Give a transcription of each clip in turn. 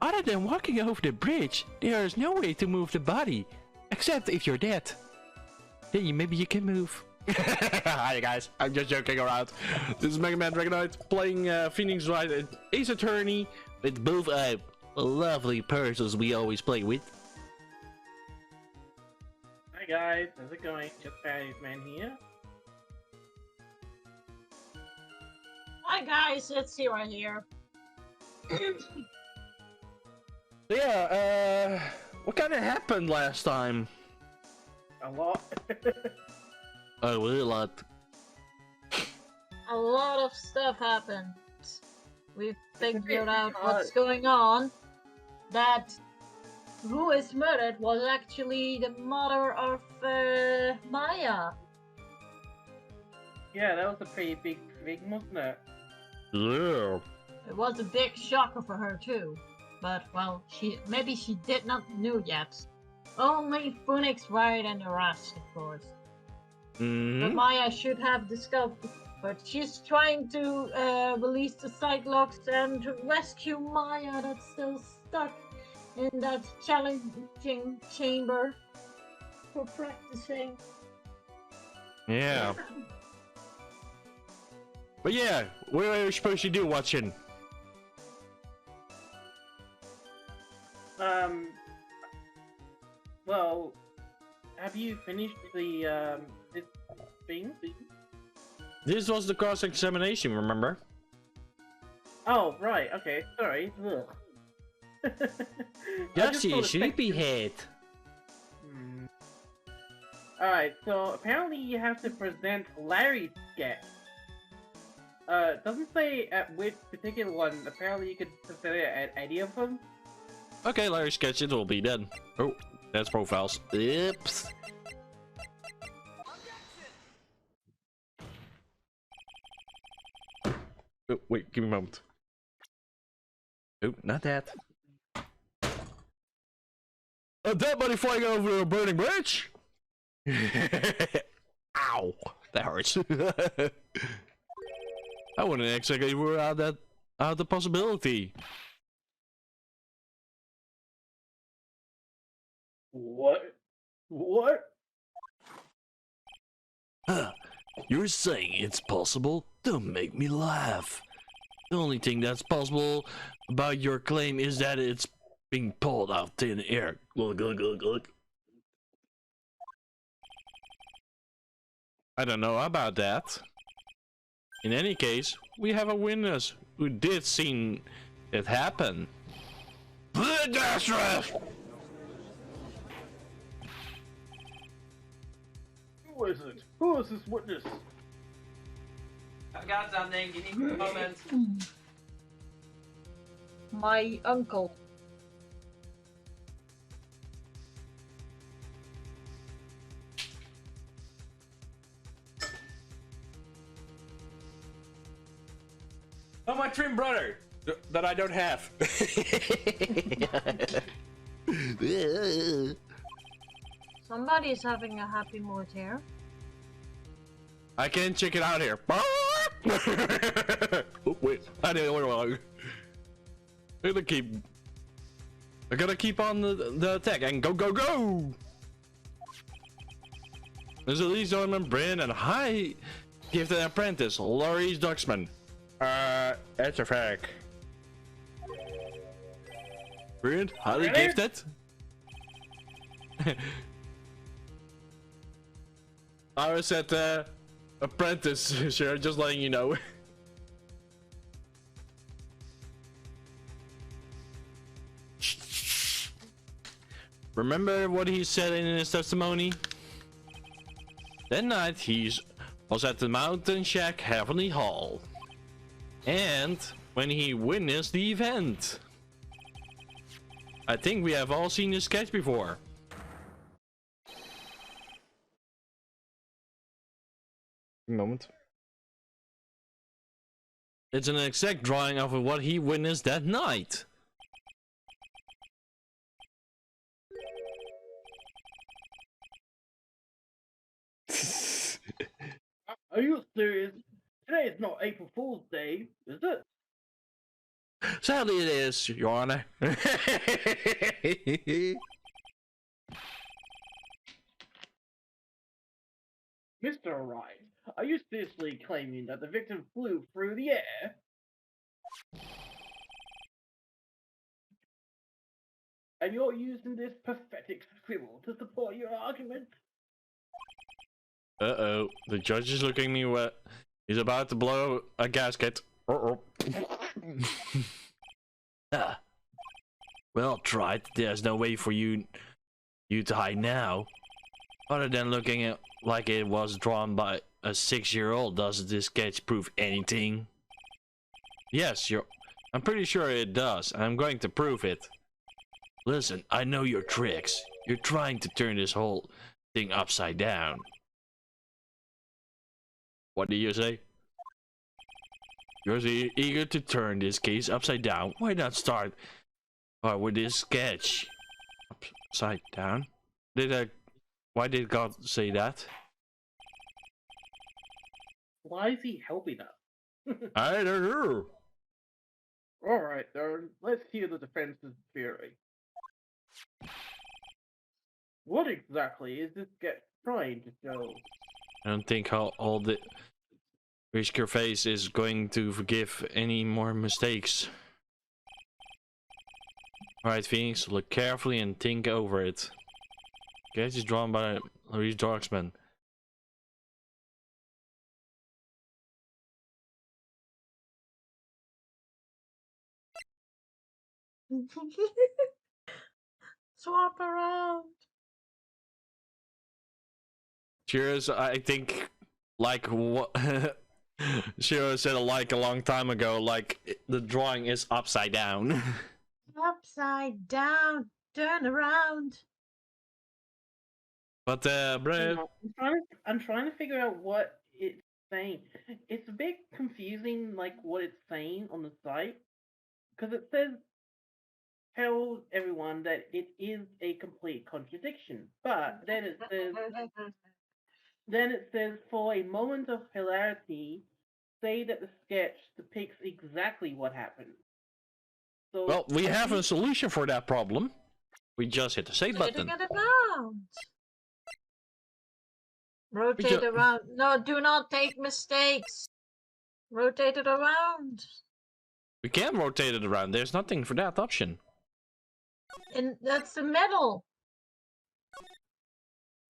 other than walking over the bridge, there is no way to move the body. Except if you're dead. Then maybe you can move. Hi guys, I'm just joking around. This is MegaDragonoid playing Phoenix Wright and Ace Attorney with both lovely persons we always play with. Hi guys, how's it going? Just Man here. Hi guys, it's Sira here. Yeah, what kind of happened last time? A lot. A lot. A lot of stuff happened. We figured out what's going on. That who is murdered was actually the mother of Maya. Yeah, that was a pretty big thing, wasn't it? Yeah. It was a big shocker for her too. But well, maybe she did not know yet. Only Phoenix, Wright, and the rest, of course. But Maya should have discovered. But she's trying to release the side locks and to rescue Maya that's still stuck in that challenging chamber for practicing. Yeah. But yeah, what are we supposed to do watching? Well, have you finished the this thing? This was the cross-examination, remember? Oh, right, okay, sorry. Just you sleepyhead. Alright, so apparently you have to present Larry's sketch. Doesn't say at which particular one. Apparently you could present it at any of them. Okay, Larry's sketch, it will be done. Oh, that's profiles. Oops. Oh, wait, give me a moment. Oh, not that. A dead body flying over a burning bridge? Ow, that hurts. I wouldn't exactly rule out the possibility. What? What? Huh. You're saying it's possible? Don't make me laugh. The only thing that's possible about your claim is that it's being pulled out of thin air. Look. I don't know about that. In any case, we have a witness who did see it happen. Who is it? Who is this witness? I've got something. Give me a moment. My uncle. Oh, my twin brother that I don't have. Somebody's having a happy mood here. I can't check it out here. Oh, wait, I gotta keep on the attack and go. There's at least on Brand and high gifted apprentice, Laurie's Duxman. That's a fact. Brilliant, highly gifted. I was at apprentice, sure, just letting you know. Remember what he said in his testimony? That night he was at the Mountain Shack Heavenly Hall. And when he witnessed the event. I think we have all seen this sketch before. Moment. It's an exact drawing of what he witnessed that night. Are you serious? Today is not April Fool's Day, is it? Sadly it is, Your Honor. Mr. Wright, are you seriously claiming that the victim flew through the air? And you're using this pathetic scribble to support your argument? Uh-oh, the judge is looking me wet. He's about to blow a gasket. Uh-oh. Well tried. There's no way for you to hide now. Other than looking at like it was drawn by a 6-year-old, does this sketch prove anything? Yes, I'm pretty sure it does. I'm going to prove it. Listen, I know your tricks. You're trying to turn this whole thing upside down. What do you say? You're eager to turn this case upside down. Why not start with this sketch? Upside down? Why did God say that? Why is he helping us? I don't know. Alright, then, let's hear the defense's theory. What exactly is this sketch trying to show? I don't think all the Whisker Face is going to forgive any more mistakes. Alright, Phoenix, look carefully and think over it. Sketch is drawn by Louise Darksman. Swap around. Cheers, I think, like what Shiro said a long time ago, like the drawing is upside down. Upside down, turn around. But Brave, I'm trying to figure out what it's saying. It's a bit confusing, like what it's saying on the site, because it says tell everyone that it is a complete contradiction, but then it says for a moment of hilarity, say that the sketch depicts exactly what happened. So well, we have a solution for that problem. We just hit the save button. Rotate it around. Rotate around. No, do not take mistakes. Rotate it around. We can rotate it around. There's nothing for that option. And that's the middle.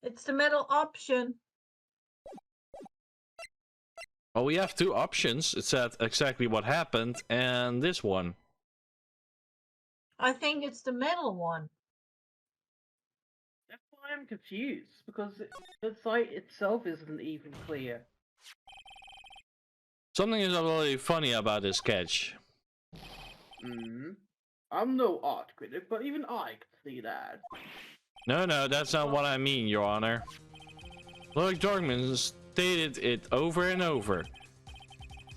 It's the middle option. Well, we have two options. It said exactly what happened, and this one. I think it's the middle one. that's why I'm confused, because the site itself isn't even clear. Something is really funny about this sketch. I'm no art critic, but even I can see that. No, that's not what I mean, Your Honor. Lloyd Dorkman stated it over and over.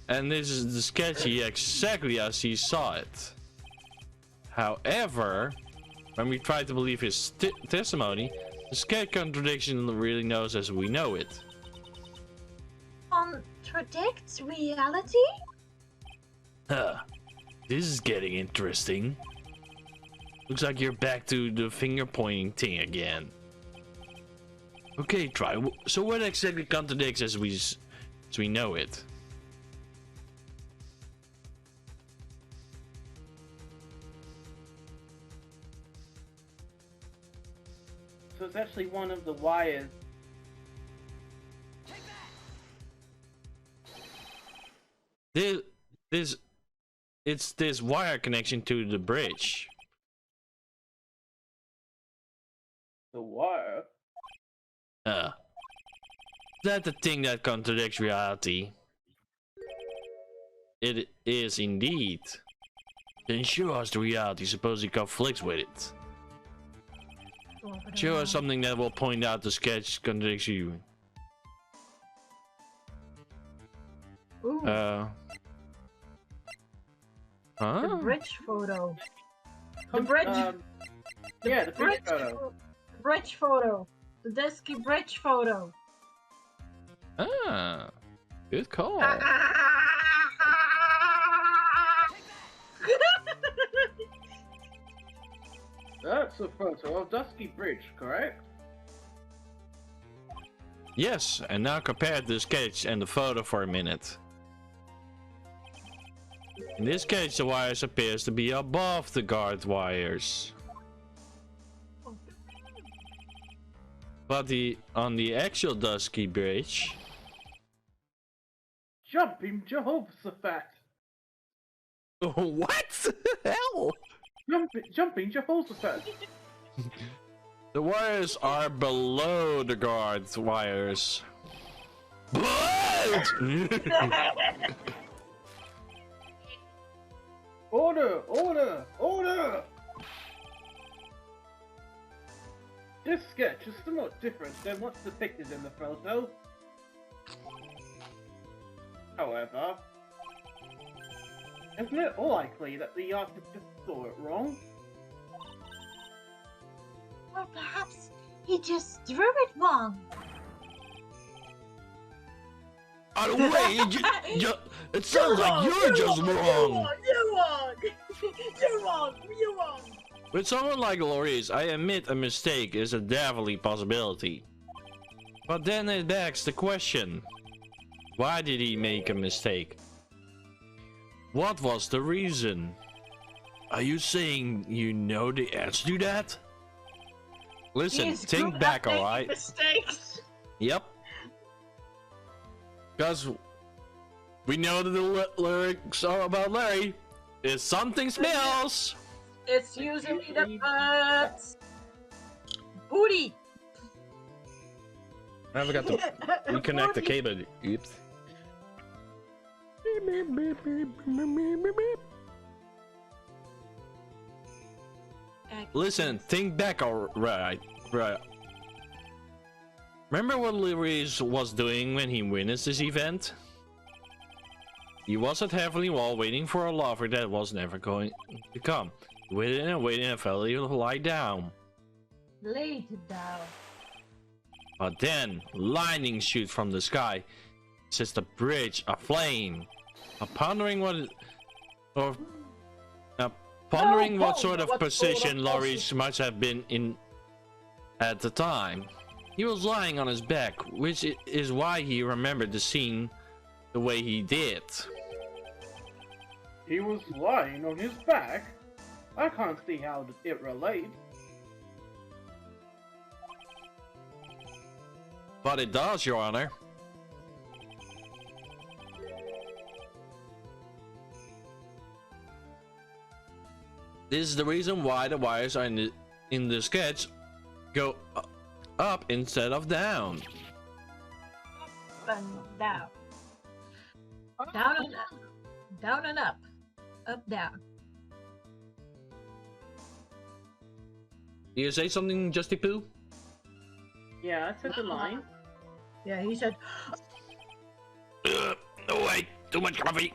And this is the sketchy exactly as he saw it. However, when we try to believe his testimony, the sketch contradiction really knows as we know it. Contradicts reality? Huh. This is getting interesting. Looks like you're back to the finger pointing thing again. Okay, try. So what exactly contradicts as we know it? So it's actually one of the wires. It's this wire connection to the bridge. The wire? Is that the thing that contradicts reality? It is indeed. Then show us the reality supposedly conflicts with it. Show us something that will point out the sketch contradicts you. Ooh. The bridge photo. The bridge. Yeah, the bridge photo. Bridge photo. The Desky bridge photo. Ah, good call. That's a photo of Dusky Bridge, correct? Yes, and now compare the sketch and the photo for a minute. In this case, the wires appears to be above the guard wires. But on the actual Dusky Bridge... Jumping Jehoshaphat! What the hell? Jumping Jehoshaphat! The wires are below the guard wires. Blood! Order! Order! Order! This sketch is somewhat different than what's depicted in the photo. However, isn't it likely that the artist just saw it wrong? Or perhaps he just drew it wrong. Out of the way, it sounds like you're just wrong. You're wrong. With someone like Loris, I admit a mistake is a definitely possibility. But then it begs the question, why did he make a mistake? What was the reason? Are you saying you know the answer to that? Listen, think back, alright? Mistakes. Yep. Because we know that the lyrics are about Larry. If something smells, it's usually the birds. Booty. I forgot to reconnect the cable. Oops. Listen, think back, alright. Right. Remember what Lewis was doing when he witnessed this event? He was at Heavenly Wall waiting for a lover that was never going to come. He waited and finally lie down. Laid down. But then, lightning shoots from the sky, sets the bridge aflame. Pondering what sort of position Loris must have been in at the time. He was lying on his back, which is why he remembered the scene the way he did. He was lying on his back? I can't see how it relates. But it does, Your Honor. This is the reason why the wires are in the sketch go up instead of down. Up and down. Down and up. Down and up. Up, down. Do you say something, Justy Poo? Yeah, I said the line. Yeah, he said. No way, too much coffee.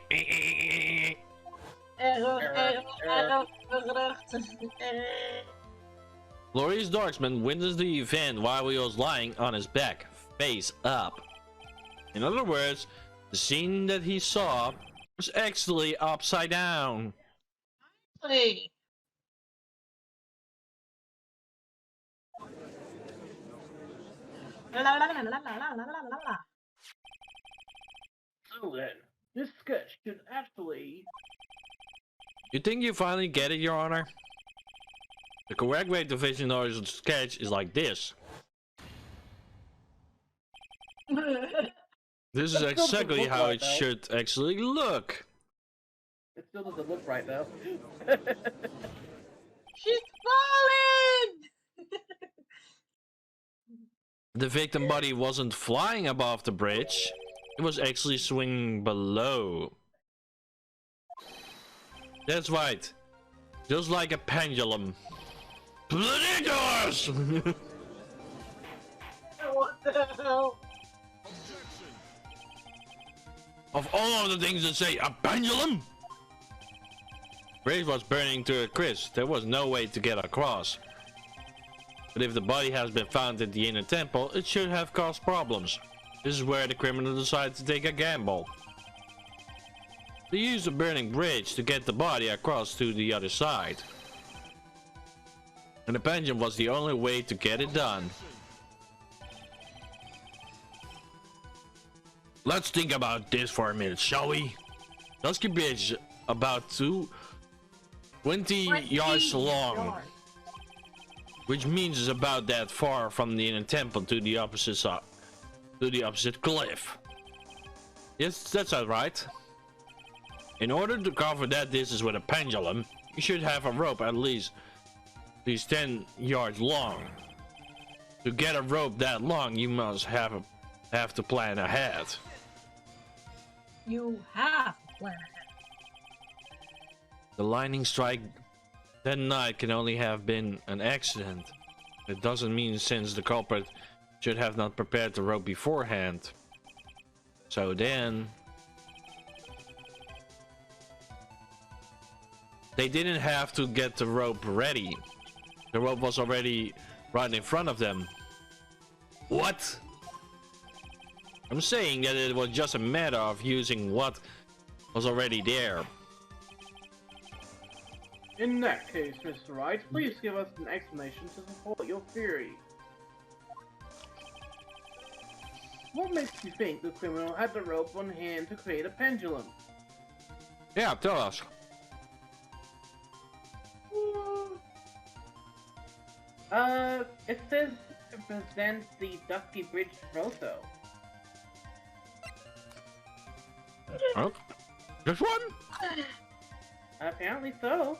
Loris Darksman witnessed the event while he was lying on his back, face up. In other words, the scene that he saw was actually upside down. Hey. So then, this sketch should actually... You think you finally get it, Your Honor? The correct way to vision the sketch is like this. This is exactly how it should actually look. It still doesn't look right though. She's falling! The victim body wasn't flying above the bridge. It was actually swinging below. That's right. Just like a pendulum. Bloody doors! What the hell? Of all of the things to say, a pendulum? Bridge was burning to a crisp. There was no way to get across. But if the body has been found at the inner temple, it should have caused problems. This is where the criminal decided to take a gamble. They used a burning bridge to get the body across to the other side. And the pendulum was the only way to get it done. Let's think about this for a minute, shall we? Dusky Bridge about 20 yards long, which means it's about that far from the inner temple to the opposite side, to the opposite cliff. Yes, that's right. In order to cover that distance with a pendulum, you should have a rope at least 10 yards long. To get a rope that long, you must have to plan ahead. You have to plan ahead. The lightning strike that night can only have been an accident. It doesn't mean since the culprit should have not prepared the rope beforehand. So then they didn't have to get the rope ready. The rope was already right in front of them. What? I'm saying that it was just a matter of using what was already there. In that case, Mr. Wright, please give us an explanation to support your theory. What makes you think the criminal had the rope on hand to create a pendulum? Yeah, tell us. It says to present the Dusky Bridge photo. Oh, this one? Apparently so.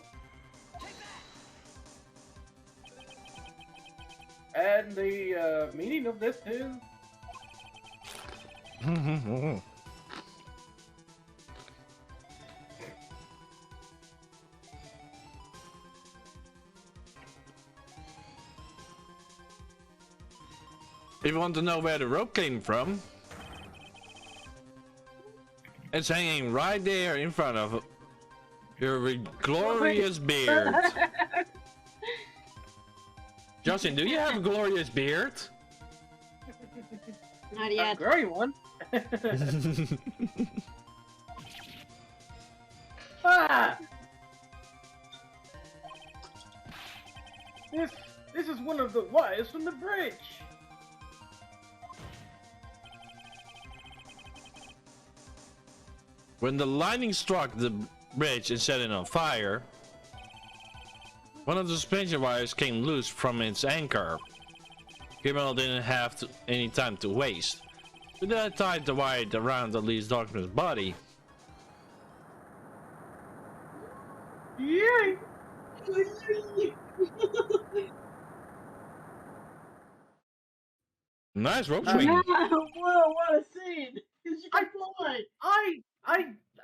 And the meaning of this is... If you want to know where the rope came from, it's hanging right there in front of your glorious beard. Justin, do you have a glorious beard? Not A yet. growing one. Ah! This is one of the wires from the bridge. When the lightning struck the bridge and set it on fire, one of the suspension wires came loose from its anchor. Criminal didn't have any time to waste. So they tied the wire around the Lee's Darkness body. Yay! Nice rope swing. Whoa, what a scene!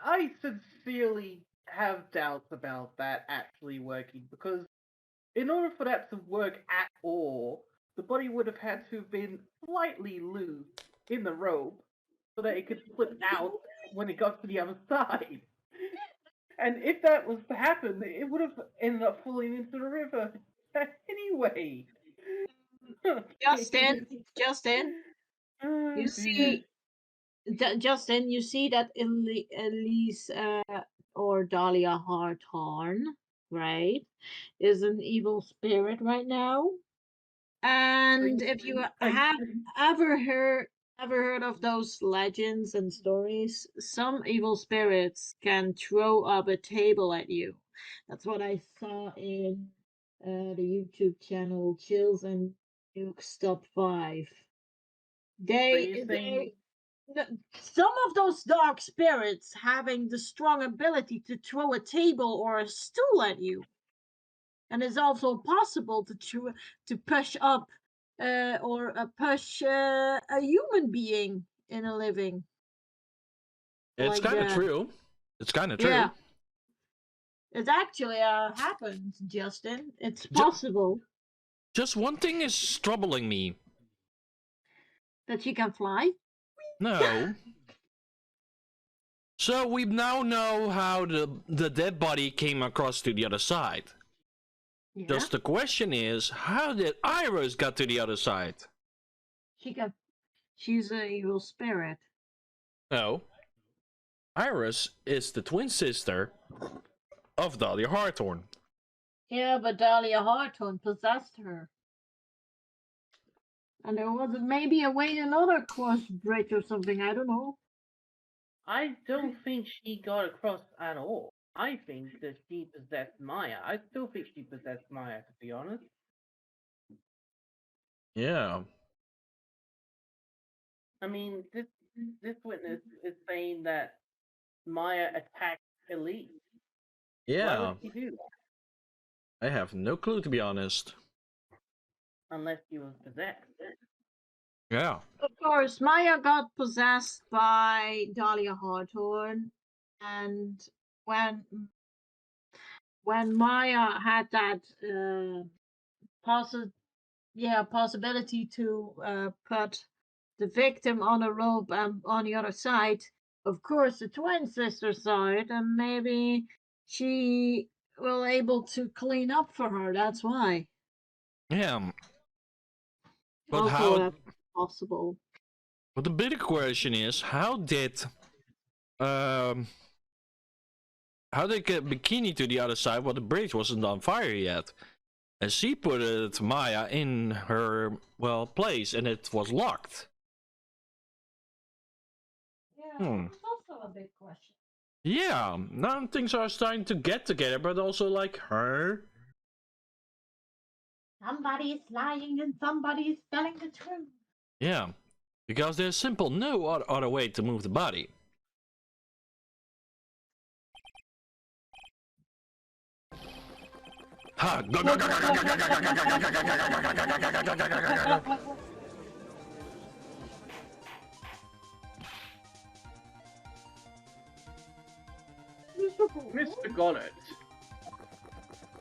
I sincerely have doubts about that actually working, because in order for that to work at all, the body would have had to have been slightly loose in the rope so that it could slip out when it got to the other side. And if that was to happen, it would have ended up falling into the river anyway. Justin, Oh, you dear. see, Justin, you see that Elise or Dahlia Hawthorne, right, is an evil spirit right now. And if you have ever heard of those legends and stories, some evil spirits can throw up a table at you. That's what I saw in the YouTube channel Chills and Nukes Top 5. Some of those dark spirits having the strong ability to throw a table or a stool at you. And it's also possible to push up or push a human being in a living. It's Like kind of that. true. It's kind of true. Yeah. It actually happens, Justin. It's possible. Just one thing is troubling me. That you can fly? No. So we now know how the dead body came across to the other side. Yeah. Just the question is, how did Iris got to the other side? She's an evil spirit. No. Iris is the twin sister of Dahlia Hawthorne. Yeah, but Dahlia Hawthorne possessed her. And there was maybe a way another cross bridge or something, I don't know. I don't think she got across at all. I think that she possessed Maya. I still think she possessed Maya, to be honest. Yeah. I mean, this witness is saying that Maya attacked Elise. Why Yeah. would she do that? I have no clue, to be honest. Unless she was possessed. Yeah. Of course, Maya got possessed by Dahlia Hawthorne, and when Maya had that possibility to put the victim on a rope and on the other side, of course, the twin sister saw it, and maybe she was able to clean up for her. That's why. Yeah. But Also, how? possible. But the bigger question is, how did get Bikini to the other side while the bridge wasn't on fire yet? And she put it, Maya, in her place, and it was locked. Yeah, that's also a big question. Yeah, now things are starting to get together, but also like her. Somebody is lying and somebody is telling the truth. Yeah, because there's simple no other way to move the body. Ha! Go, go, go, go, go, go, go, go, go, go, go, go, go. Mr. Goddard.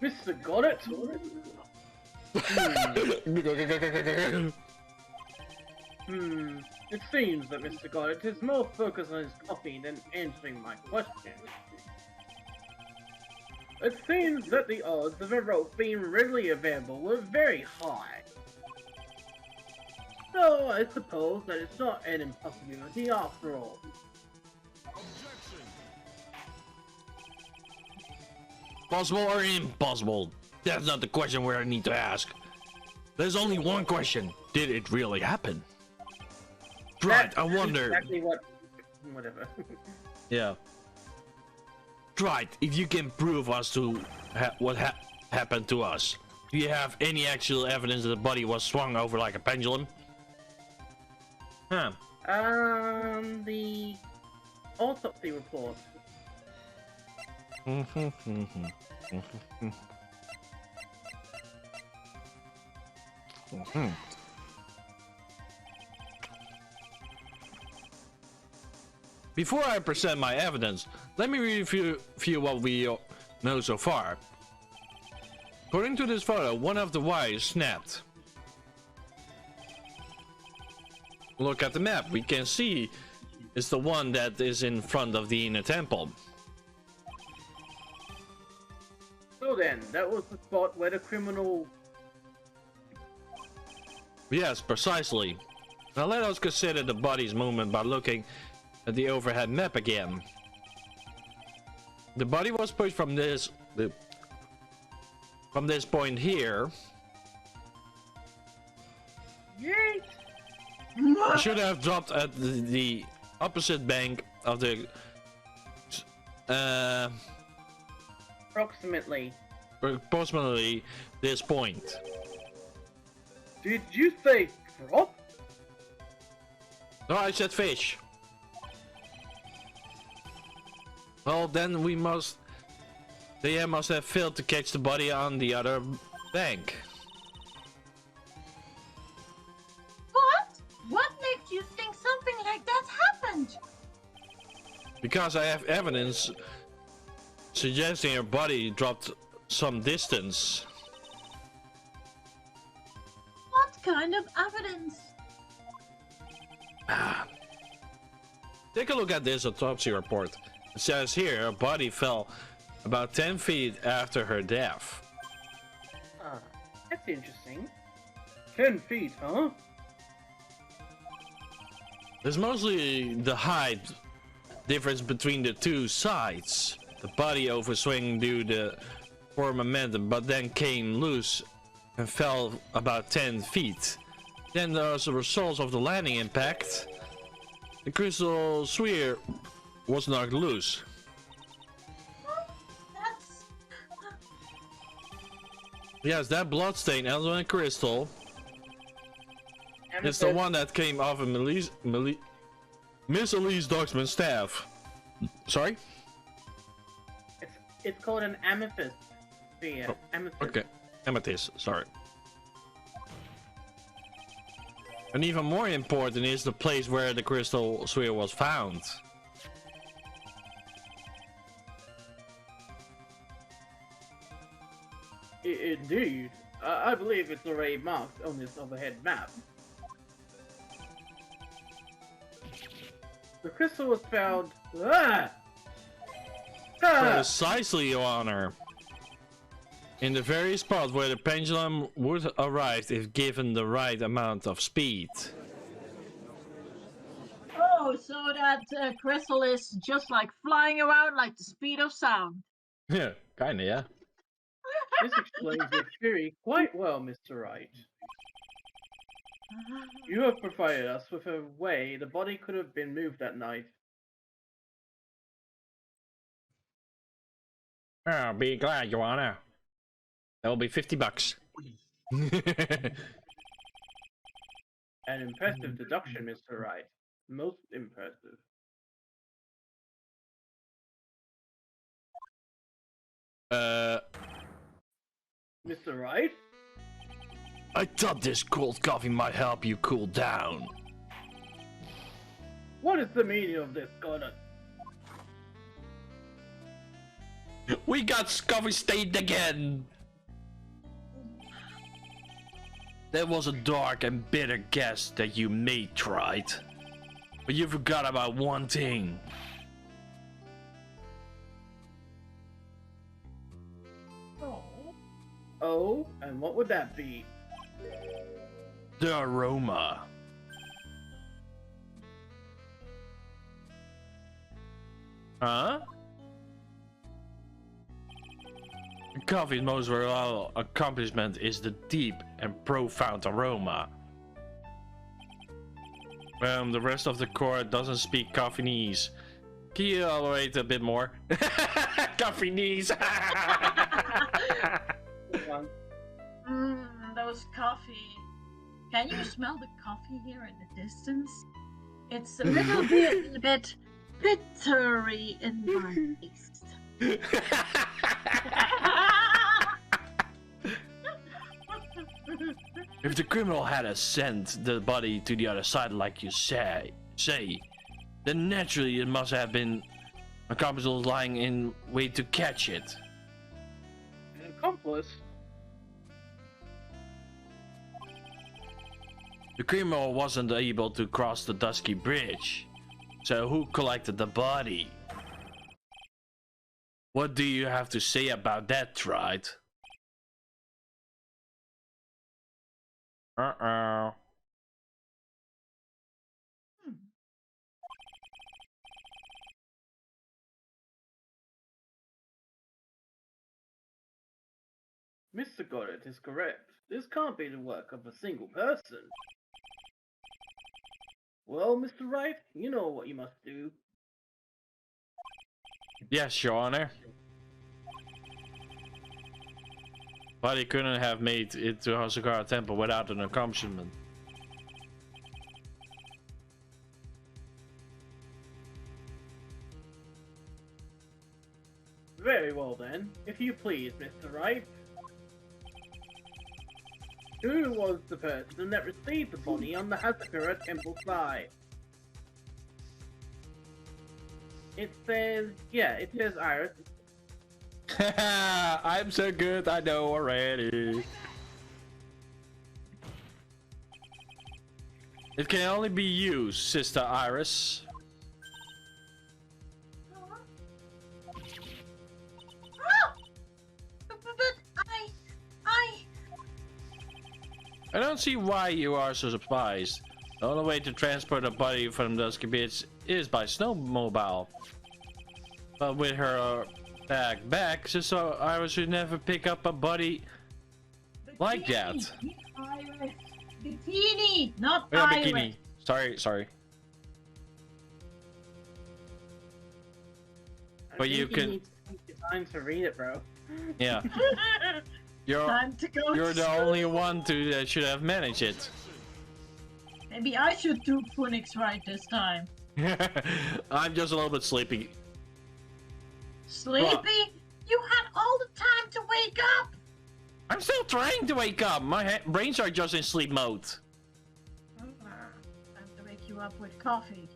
Mr. Goddard? It seems that Mr. Goddard is more focused on his coffee than answering my question. It seems that the odds of a rope being readily available were very high. So I suppose that it's not an impossibility after all. Possible or impossible? That's not the question where I need to ask. There's only one question. Did it really happen? Right, I wonder. Exactly what... Whatever. Yeah. Right, if you can prove us to what happened to us. Do you have any actual evidence that the body was swung over like a pendulum? Huh. The autopsy report. Before I present my evidence, let me review what we know so far. According to this photo, one of the wires snapped. Look at the map. We can see it's the one that is in front of the inner temple. So then, that was the spot where the criminal... Yes, precisely. Now let us consider the body's movement by looking at the overhead map again. The body was pushed from this point here. Yay! It should have dropped at the opposite bank of the approximately this point. Did you say drop? No, I said fish. Well, then they must have failed to catch the body on the other bank. What? What makes you think something like that happened? Because I have evidence suggesting her body dropped some distance. What kind of evidence? Take a look at this autopsy report. It says here her body fell about 10 feet after her death. That's interesting. 10 feet, huh? There's mostly the height difference between the two sides. The body overswing due to for momentum, but then came loose and fell about 10 feet. Then, as a result of the landing impact, the crystal sphere was knocked loose. That's... Yes, that bloodstain element crystal is the one that came off of Miss Elise Doxman's staff. Sorry? It's called an amethyst sphere. Oh, amethyst. okay, amethyst, sorry. And even more important is the place where the crystal sphere was found. Indeed. I believe it's already marked on this overhead map. The crystal was found... Precisely, Your Honor. In the very spot where the pendulum would arrive if given the right amount of speed. Oh, so that crystal is just like flying around like the speed of sound. Yeah, kinda, yeah. This explains your theory quite well, Mr. Wright. You have provided us with a way the body could have been moved that night. I'll be glad, Your Honor. That'll be $50. An impressive deduction, Mr. Wright. Most impressive. Mr. Wright? I thought this cold coffee might help you cool down. What is the meaning of this, Gordon? We got coffee stained again! That was a dark and bitter guess that you made, Wright. But you forgot about one thing. Oh, and what would that be? The aroma. Huh? The coffee's most valuable accomplishment is the deep and profound aroma. The rest of the court doesn't speak Coffinese. Can you elaborate a bit more? Coffinese! Those coffee. Can you smell the coffee here in the distance? It's a little bit bittery in my taste. If the criminal had sent the body to the other side like you say, then naturally it must have been a accomplice lying in wait to catch it. An accomplice? The criminal wasn't able to cross the dusky bridge, so who collected the body? What do you have to say about that, Wright? Uh-oh. Mr. Goddard is correct. This can't be the work of a single person. Well, Mr. Wright, you know what you must do. Yes, Your Honor. But he couldn't have made it to Hasagara Temple without an accomplishment. Very well then, if you please, Mr. Wright. Who was the person that received the body on the Hasakura Temple side? It says, yeah, it says Iris. I'm so good, I know already. It can only be you, Sister Iris. I don't see why you are so surprised. The only way to transport a body from Dusky Beach is by snowmobile. But with her Back, so I should never pick up a buddy like that. Iris. Bikini, not Oh, yeah, Iris. bikini. Sorry. But you can. Need time to read it, bro. Yeah. Time to go. You're the only one that should have managed it. Maybe I should do Phoenix Wright this time. I'm just a little bit sleepy. Sleepy? You had all the time to wake up! I'm still trying to wake up. My brains are just in sleep mode. I have to wake you up with coffee.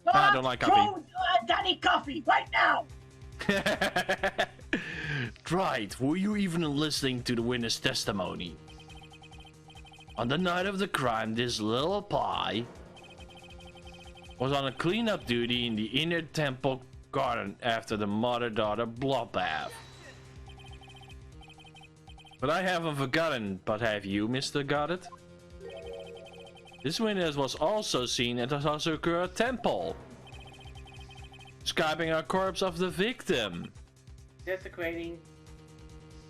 I don't like coffee. Go Danny coffee right now! Right, were you even listening to the witness testimony? On the night of the crime, this little pie was on a cleanup duty in the inner temple garden after the mother-daughter bloodbath. But I haven't forgotten, but have you, Mr. Goddard? This witness was also seen at the Sasakura temple, describing a corpse of the victim. Desecrating.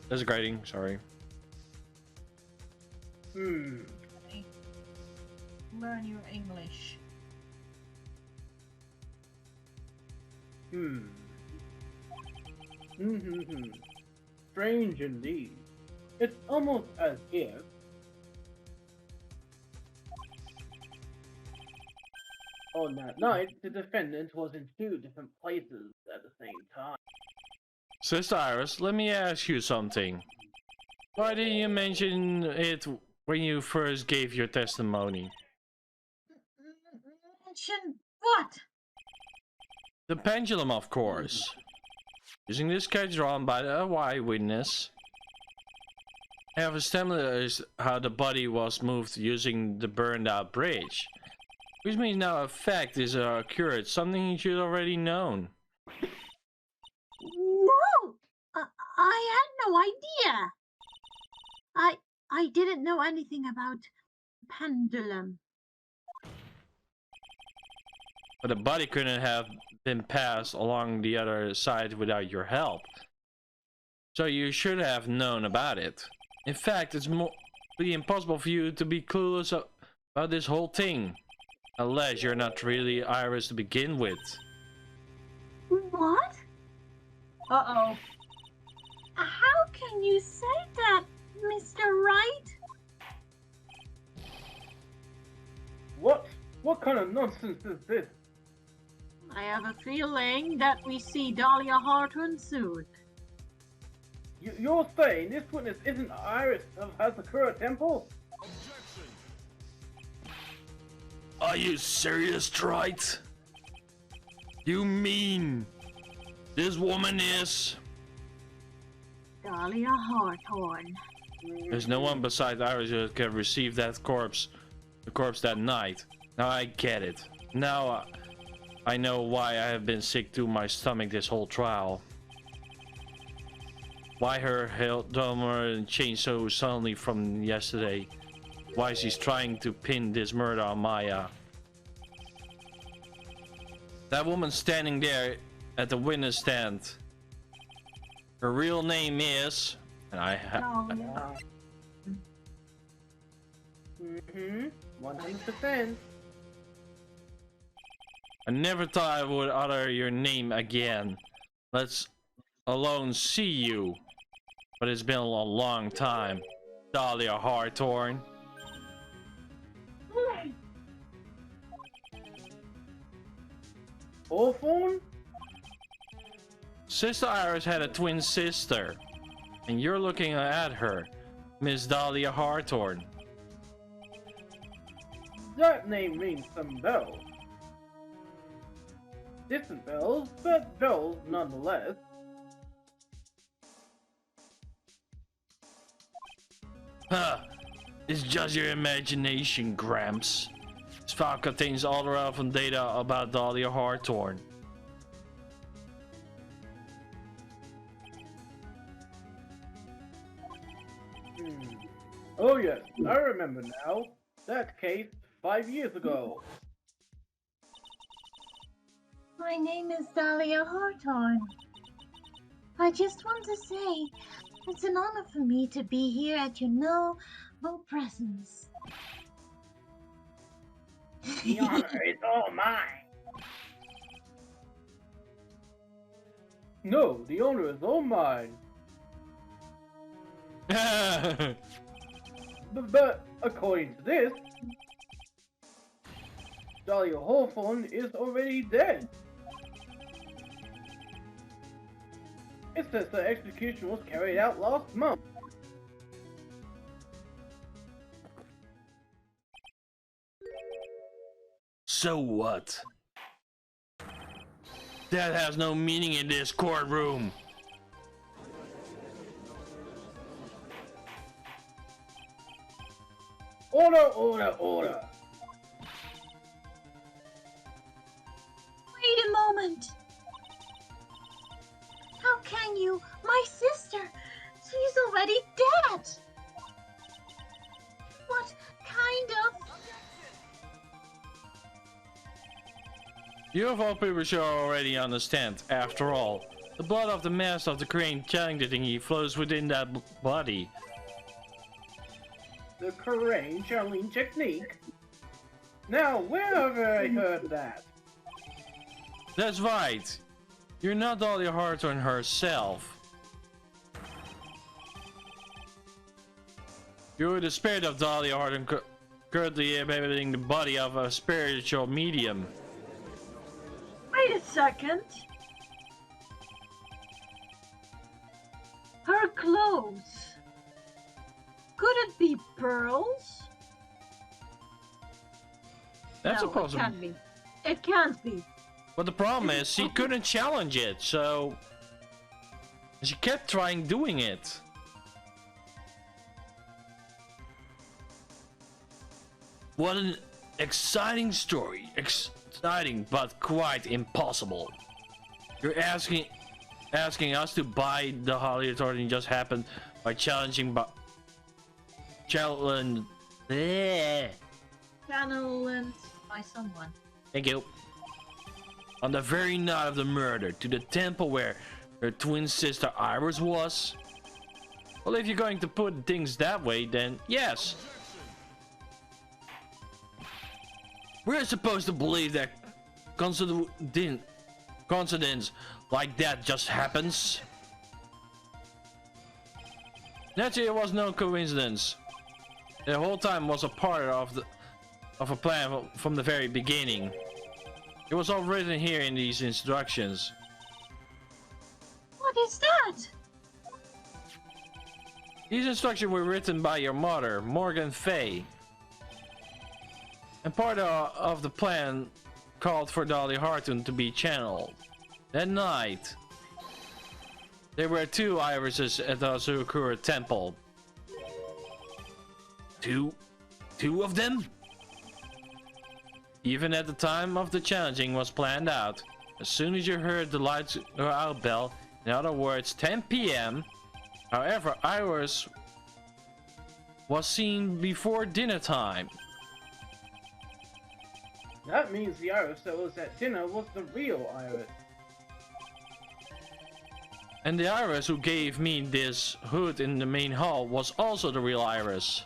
Desecrating, sorry. Hmm. Learn your English. Strange indeed. It's almost as if on that night the defendant was in two different places at the same time. Sister Iris, let me ask you something. Why didn't you mention it when you first gave your testimony? Mention what? The pendulum, of course. Using this sketch drawn by the eyewitness, I have established how the body was moved using the burned out bridge. Which means now a fact is occurred, something you should already known. No! I had no idea. I didn't know anything about pendulum. But the body couldn't have been passed along the other side without your help. So you should have known about it. In fact, it's really impossible for you to be clueless about this whole thing. Unless you're not really Iris to begin with. What? Uh-oh. How can you say that, Mr. Wright? What kind of nonsense is this? I have a feeling that we see Dahlia Hartman soon. You're saying this witness isn't Iris of Hazakura Temple? Are you serious, Wright? You mean this woman is? Dahlia Harthorn. There's no one besides Iris who can receive that corpse, the corpse that night. Now I get it. Now I know why I have been sick to my stomach this whole trial. Why her health changed so suddenly from yesterday. Why she's trying to pin this murder on Maya. That woman standing there at the witness stand. Her real name is... And I Dahlia. 100%. I never thought I would utter your name again. Let's alone see you. But it's been a long time. Dahlia Harthorn. Hawthorne? Sister Iris had a twin sister. And you're looking at her. Miss Dahlia Harthorn. That name rings some bells. Distant bells, but bells nonetheless. Huh. It's just your imagination, Gramps. This file contains all the relevant data about Dahlia Harthorn. Oh yes, I remember now. That case 5 years ago. My name is Dahlia Harthorn. I just want to say, it's an honor for me to be here at your noble presence. The honor is all mine. No, the honor is all mine. But according to this, Dahlia Hawthorne is already dead. It says the execution was carried out last month. So what? That has no meaning in this courtroom. Order, order, order. Wait a moment. How can you? My sister! She's already dead! What kind of... You of all people should already understand. After all, the blood of the master of the crane challenging thingy flows within that body. The Crane channeling technique? Now, where have I heard that? That's right. You're not Dahlia Hawthorne herself. You're the spirit of Dahlia Hawthorne currently inhabiting the body of a spiritual medium. Wait a second. Her clothes. Could it be pearls? That's No, a possible. It can't be. It can't be. But the problem is, she couldn't challenge it, so she kept trying doing it. What an exciting story. Exciting, but quite impossible. You're asking us to buy the Dahlia Hawthorne just happened by challenging challenge. Channeled by someone. Thank you. On the very night of the murder, to the temple where her twin sister Iris was? Well, if you're going to put things that way, then yes. We're supposed to believe that coincidence like that just happens. Naturally, it was no coincidence. The whole time was a part of a plan from the very beginning. It was all written here in these instructions. What is that? These instructions were written by your mother, Morgan Fay. And part of the plan called for Dahlia Hawthorne to be channeled. That night, there were 2 irises at the Azukura temple. Two of them? Even at the time of the challenging was planned out. As soon as you heard the lights go out bell, in other words 10 p.m. However, Iris was seen before dinner time. That means the Iris that was at dinner was the real Iris. And the Iris who gave me this hood in the main hall was also the real Iris.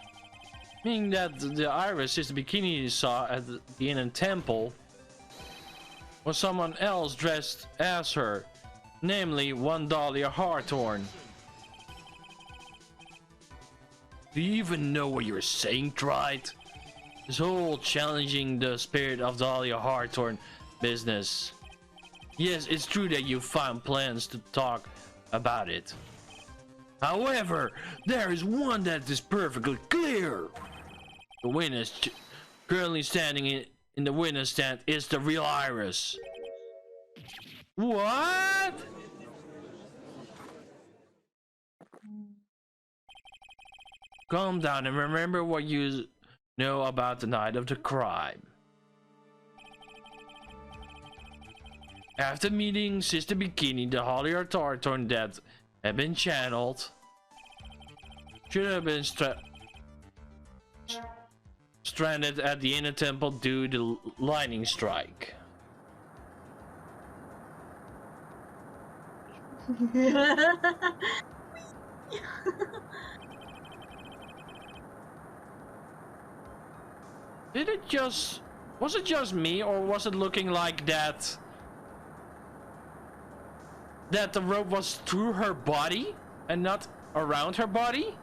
Meaning that the Iris is the bikini you saw at the inner temple was someone else dressed as her, namely one Dahlia Hawthorne. Do you even know what you're saying, Wright? This whole challenging the spirit of Dahlia Hawthorne business. Yes, it's true that you found plans to talk about it. However, there is one that is perfectly clear. The witness currently standing in the witness stand is the real Iris. What? Calm down and remember what you know about the night of the crime. After meeting Sister Bikini, the Dahlia Hawthorne that had been channeled should have been stranded at the inner temple due to lightning strike. Did it just... Was it just me, or was it looking like that... that the rope was through her body and not around her body?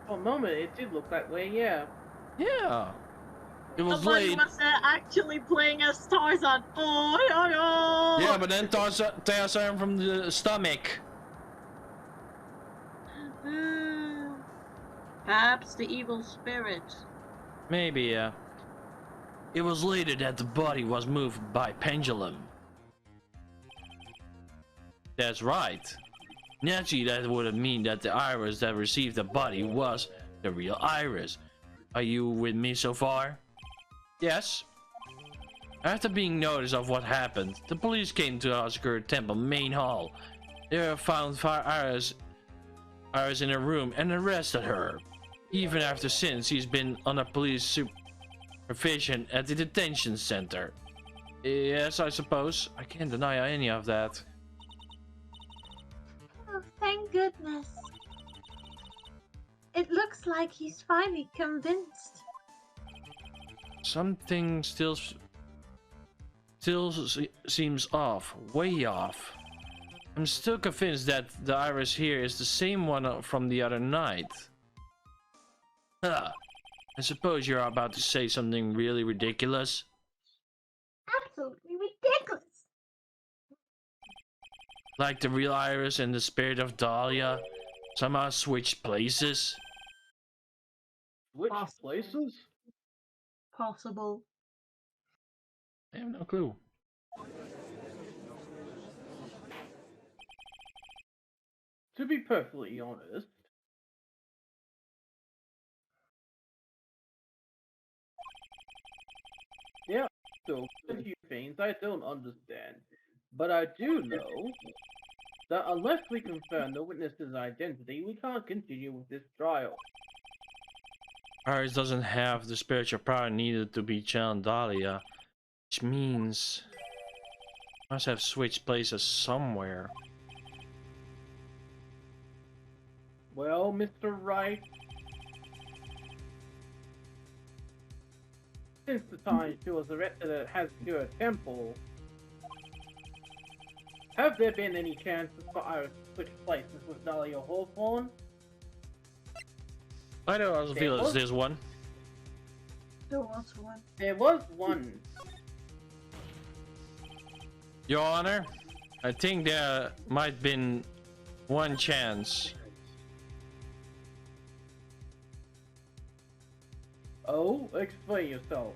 For a moment, it did look that way, yeah. Yeah. It was Somebody late. was actually playing as Tarzan. Oh. Yeah, but then Tarzan from the stomach. Perhaps the evil spirit. Maybe, yeah. It was later that the body was moved by pendulum. That's right. Naturally, that would mean that the iris that received the body was the real iris. Are you with me so far? Yes. After being noticed of what happened, the police came to Oscar Temple main hall. They found Iris in her room and arrested her. Even after since he's been under police supervision at the detention center. Yes, I suppose. I can't deny any of that. Oh, thank goodness. It looks like he's finally convinced. Something still seems off, way off. I'm still convinced that the iris here is the same one from the other night. Huh. I suppose you're about to say something really ridiculous. Absolutely ridiculous. Like the real iris and the spirit of Dahlia somehow switched places? Which Possible. places? Possible. I have no clue. To be perfectly honest, there are still a few things I don't understand, but I do know that unless we confirm the witness's identity, we can't continue with this trial. Iris doesn't have the spiritual power needed to be channeled Dahlia, which means must have switched places somewhere. Well, Mr. Wright, since the time she was arrested at Hasbula Temple, have there been any chances for Iris to switch places with Dahlia Hawthorne? I know I feel it's this one. There was one. There was one. Your Honor, I think there might been one chance. Oh, explain yourself.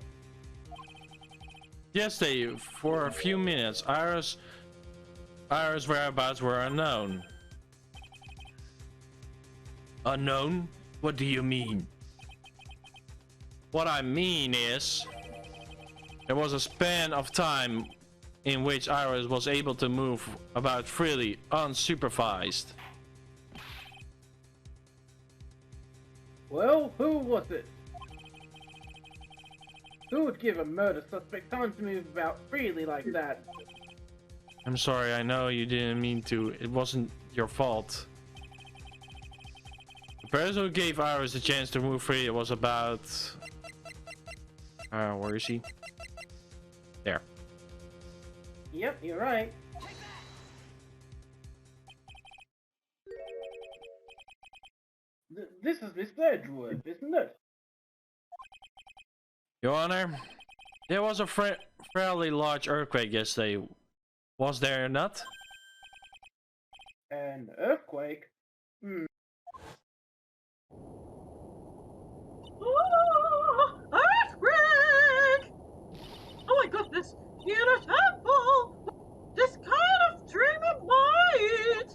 Yesterday, for a few minutes, Iris' whereabouts were unknown. Unknown? What do you mean? What I mean is, there was a span of time in which Iris was able to move about freely, unsupervised. Well, who was it? Who would give a murder suspect time to move about freely like that? I'm sorry, I know you didn't mean to. It wasn't your fault. The person who gave Iris a chance to move free was about... where is he? There. Yep, you're right. This is Miss Edgewood, isn't it? Your Honor, there was a fairly large earthquake yesterday. Was there not? An earthquake? Hmm. Oh, earthquake! Oh my goodness! In a temple! This kind of dream of light!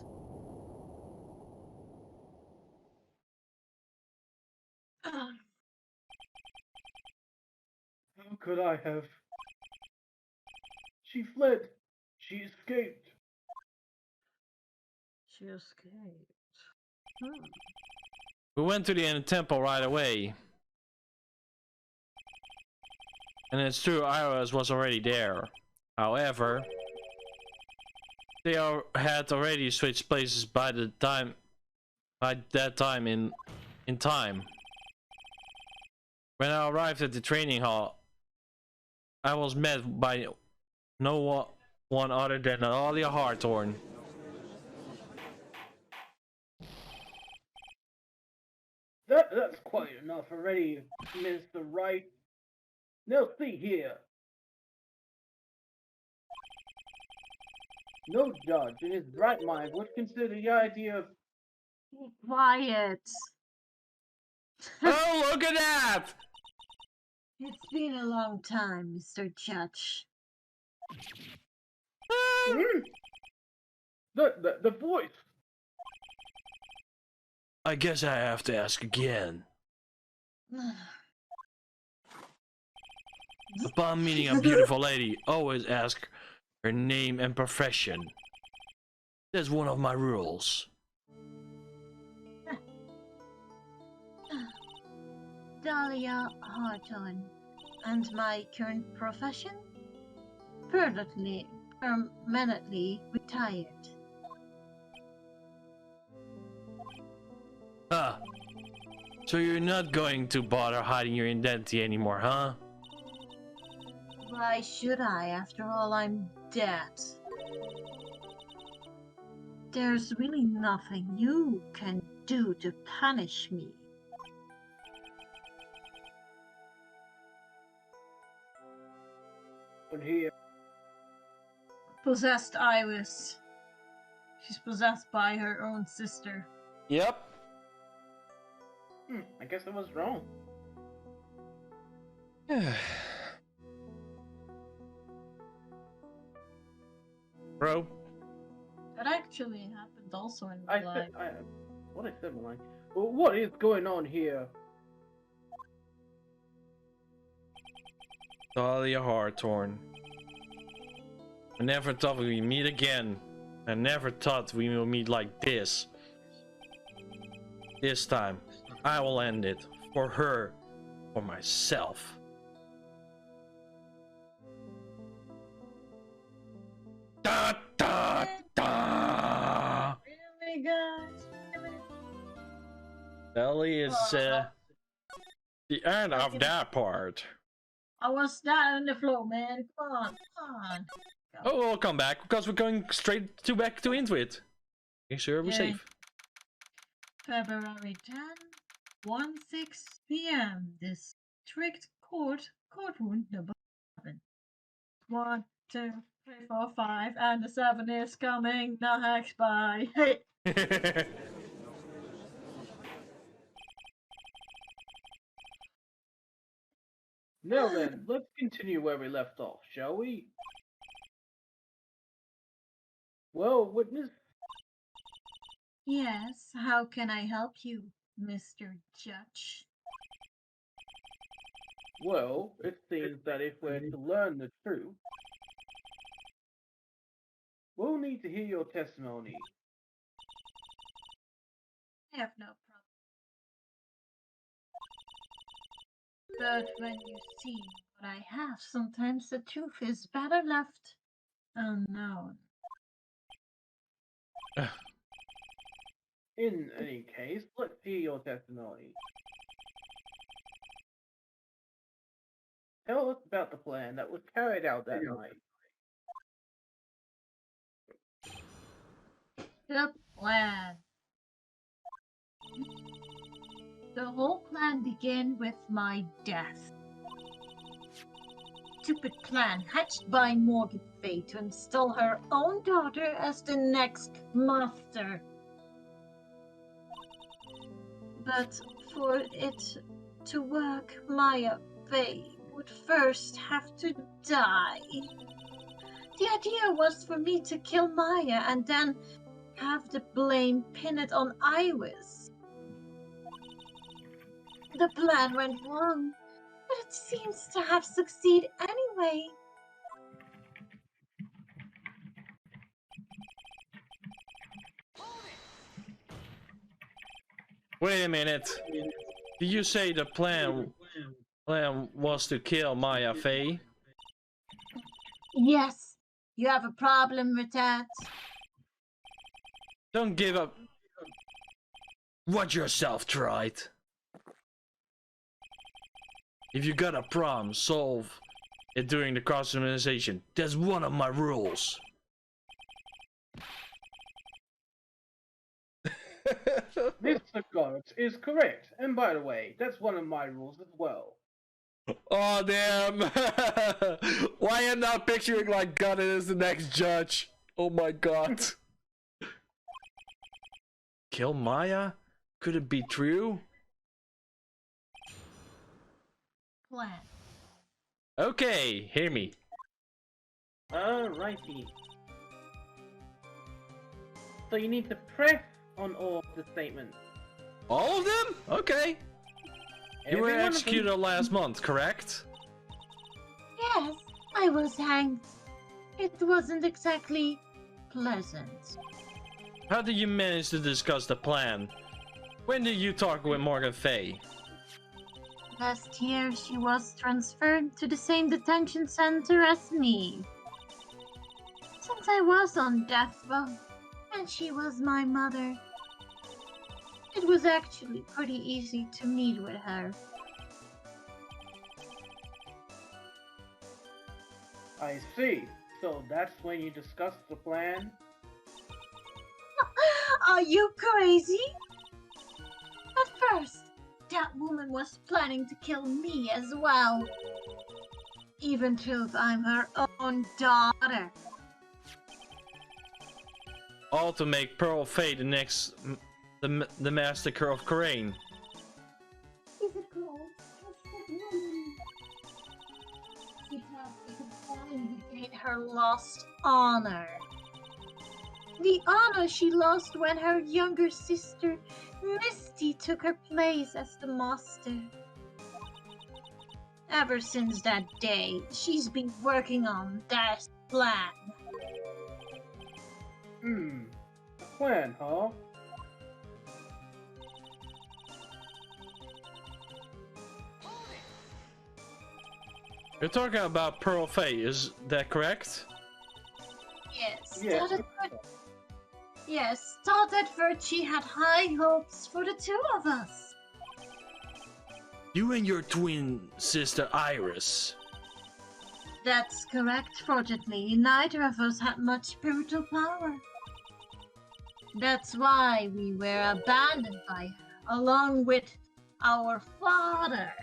How could I have? She fled. She escaped. She escaped. We went to the inner temple right away. And it's true, Iris was already there. However, had already switched places by that time in time. When I arrived at the training hall, I was met by no one other than Alia Hawthorne. That's quite enough already, Mr. Wright. Now see here. No judge in his right mind would consider the idea of... Be quiet. Oh, look at that! It's been a long time, Mr. Judge. The voice. I guess I have to ask again. Upon meeting a beautiful lady, always ask her name and profession. That's one of my rules. Dahlia Hawthorne. And my current profession? Permanently retired. Ah, so you're not going to bother hiding your identity anymore, huh? Why should I? After all, I'm dead. There's really nothing you can do to punish me. But here. Possessed Iris. She's possessed by her own sister. Yep. I guess I was wrong. Bro. That actually happened also in real life. What I said, Malay. Well, what is going on here? Dahlia Hawthorne. I never thought we'd meet again. I never thought we will meet like this. This time, I will end it. For her. For myself. Da da da! Really, guys? Ellie is the end of that part. I was down on the floor, man. Come on, come on. Oh, we'll come back because we're going back to Intuit. Make sure we're safe. February 10, 1:06 p.m. District courtroom number 7. 1, 2, 3, 4, 5, and the 7 is coming. No hacks by. Hey. Now then, let's continue where we left off, shall we? Well, witness. Yes, how can I help you, Mr. Judge? Well, it seems that if we're to learn the truth, we'll need to hear your testimony. I have no problem. But when you see what I have, sometimes the truth is better left unknown. In any case, let's hear your testimony. Tell us about the plan that was carried out that night. The plan. The whole plan began with my death. Stupid plan hatched by Morgan Fay to install her own daughter as the next master. But for it to work, Maya Fay would first have to die. The idea was for me to kill Maya and then have the blame pinned on Iris. The plan went wrong, but it seems to have succeeded anyway. Wait a minute. Did you say the plan was to kill Maya Fey? Yes, You have a problem with that? Don't give up. Watch yourself, Wright. If you got a problem, solve it during the cross-examination. That's one of my rules. Mr. Garrett is correct. And by the way, that's one of my rules as well. Oh damn! Why am I not picturing like Gunnan as the next judge? Oh my god. Kill Maya? Could it be true? Plan. Okay, hear me. Alrighty. So you need to press on all of the statements. All of them? Okay. You were Every one of them. executed last month, correct? Yes, I was hanged. It wasn't exactly pleasant. How did you manage to discuss the plan? When did you talk with Morgan Fay? Last year, she was transferred to the same detention center as me. Since I was on death row, and she was my mother, it was actually pretty easy to meet with her. I see. So that's when you discussed the plan? Are you crazy? At first, that woman was planning to kill me as well. Even though I'm her own daughter. All to make Pearl Fay the next... the massacre of Corain. Is it called? Because it could finally regain her lost honor. The honor she lost when her younger sister, Misty, took her place as the master. Ever since that day, she's been working on that plan. A plan, huh? You're talking about Pearl Fay, is that correct? Yes, Yeah. thought at first she had high hopes for the two of us. You and your twin sister Iris. That's correct, fortunately. Neither of us had much spiritual power. That's why we were abandoned by her, along with our father.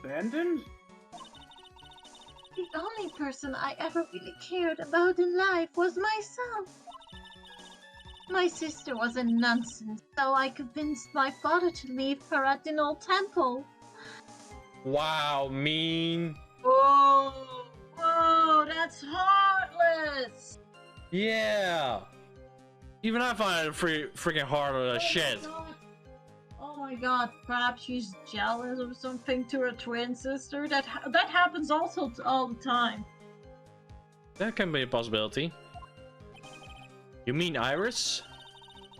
Abandoned? The only person I ever really cared about in life was myself. My sister was a nonsense, so I convinced my father to leave her at an old temple. Wow, mean. Whoa, that's heartless! Yeah. Even I find it freaking hard as shit. Oh my god, perhaps she's jealous or something to her twin sister. That happens also all the time. That can be a possibility. You mean Iris?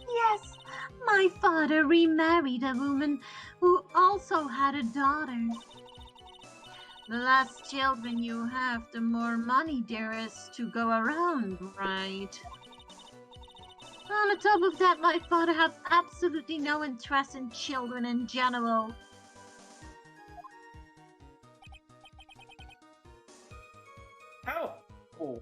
Yes, my father remarried a woman who also had a daughter. The less children you have, the more money there is to go around, right? On the top of that, my father had absolutely no interest in children in general. How? Oh.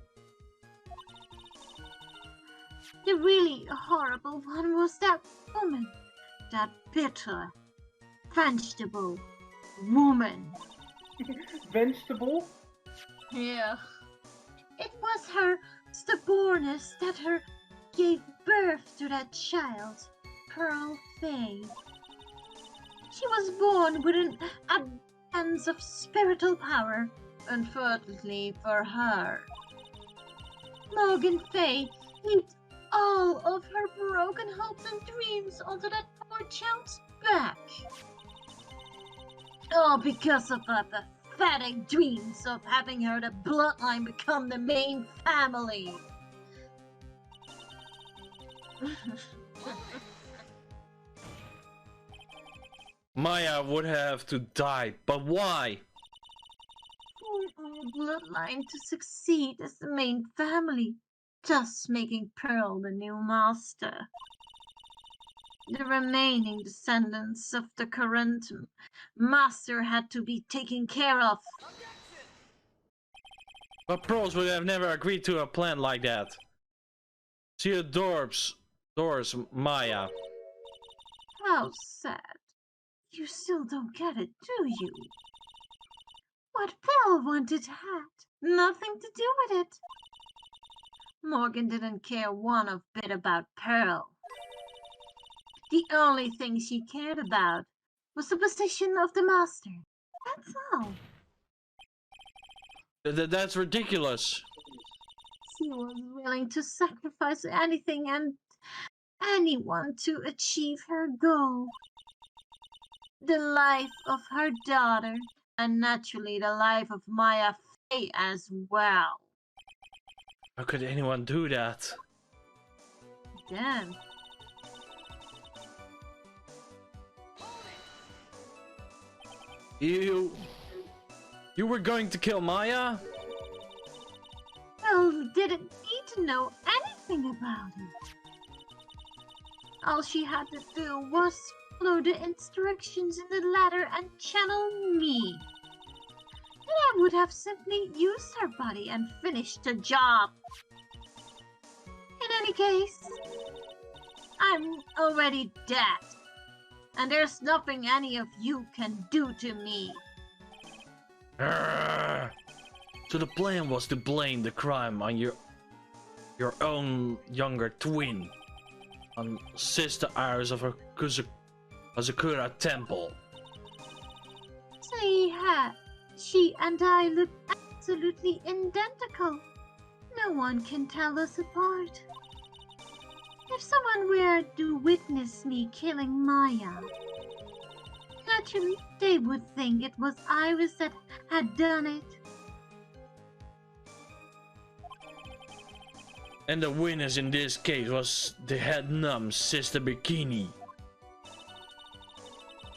The really horrible one was that woman. That bitter, vegetable woman. Vegetable? Yeah. It was her stubbornness that gave birth to that child, Pearl Fay. She was born with an abundance of spiritual power, unfortunately for her. Morgan Fay heaped all of her broken hopes and dreams onto that poor child's back. All because of her pathetic dreams of having her the bloodline become the main family. Maya would have to die, but why? For bloodline to succeed as the main family, thus making Pearl the new master. The remaining descendants of the current master had to be taken care of. But Pearls would have never agreed to a plan like that. She adores Maya. How sad. You still don't get it, do you? What Pearl wanted had nothing to do with it. Morgan didn't care one bit about Pearl. The only thing she cared about was the position of the master. That's all. That's ridiculous. She was willing to sacrifice anything and anyone to achieve her goal. The life of her daughter, and naturally the life of Maya Fey as well. How could anyone do that? Damn. You were going to kill Maya? Well, didn't need to know anything about it. All she had to do was follow the instructions in the letter and channel me. And I would have simply used her body and finished the job. In any case, I'm already dead. And there's nothing any of you can do to me. So the plan was to blame the crime on your own younger twin, on Sister Iris of Hazakura Temple. She and I look absolutely identical. No one can tell us apart. If someone were to witness me killing Maya, naturally they would think it was Iris that had done it. And the witness in this case was the head numb Sister Bikini.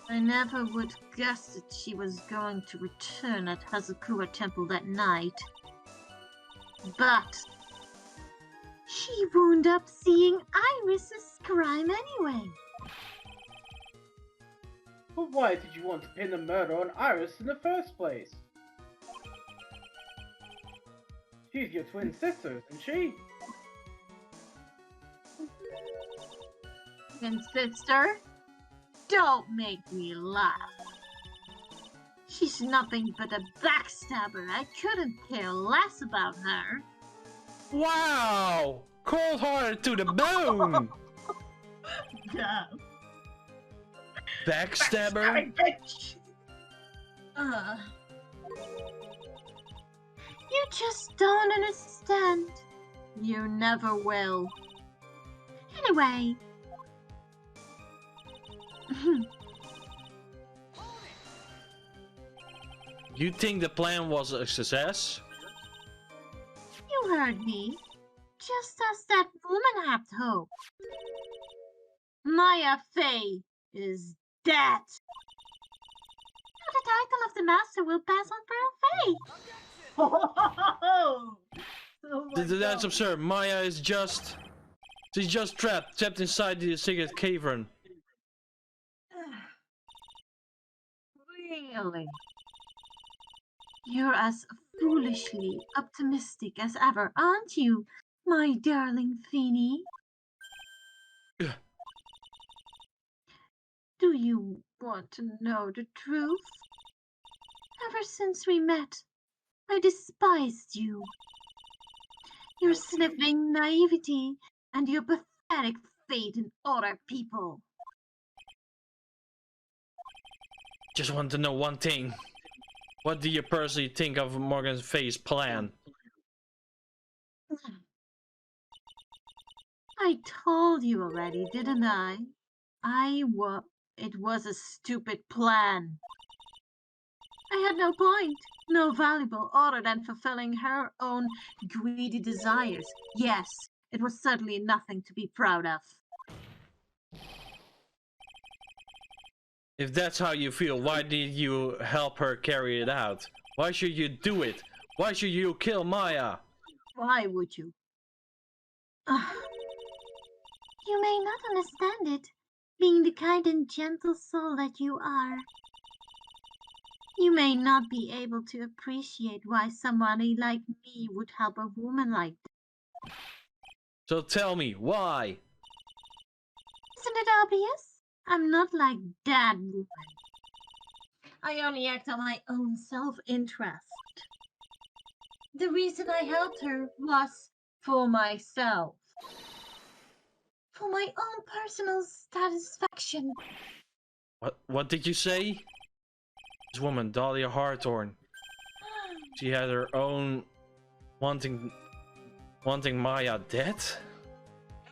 I never would guess that she was going to return at Hazakura Temple that night. But she wound up seeing Iris's crime anyway. But why did you want to pin the murder on Iris in the first place? She's your twin sister, isn't she? Twin sister? Don't make me laugh. She's nothing but a backstabber. I couldn't care less about her. Wow! Cold-hearted to the bone! Yeah. Backstabber? Bitch. You just don't understand. You never will. Anyway. You think the plan was a success? You heard me. Just as that woman had hoped. Maya Fey is dead. Now the title of the master will pass on Pearl Fey. That's absurd. Maya is she's just trapped inside the secret cavern. Really? You're as foolishly optimistic as ever, aren't you, my darling Feeny? Do you want to know the truth? Ever since we met, I despised you. Your sniveling naivety and your pathetic faith in other people. Just want to know one thing. What do you personally think of Morgan Fey's plan? I told you already, didn't I? It was a stupid plan. I had no point, no valuable other than fulfilling her own greedy desires. Yes, it was certainly nothing to be proud of. If that's how you feel, why did you help her carry it out? Why should you do it Why should you kill Maya? Why would you? Ah, you may not understand it, being the kind and gentle soul that you are. You may not be able to appreciate why somebody like me would help a woman like that. So tell me, why? Isn't it obvious? I'm not like that woman. I only act on my own self-interest. The reason I helped her was for myself. For my own personal satisfaction. What did you say? This woman, Dahlia Hawthorne. She had her own wanting Maya dead?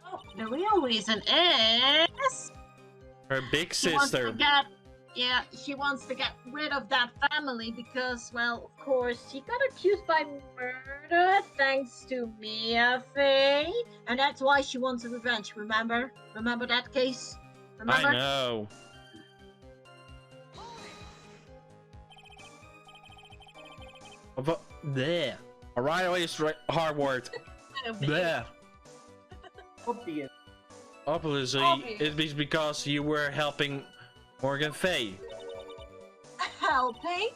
Oh, the real reason is Her big she wants sister. to she wants to get rid of that family because, well, of course, she got accused by murder thanks to Mia Fey, and that's why she wants revenge. Remember? Remember that case? Remember? I know. But there. Right away is hard word. There. Obvious. Obviously, Obvious. it is because you were helping Morgan Fay. Helping?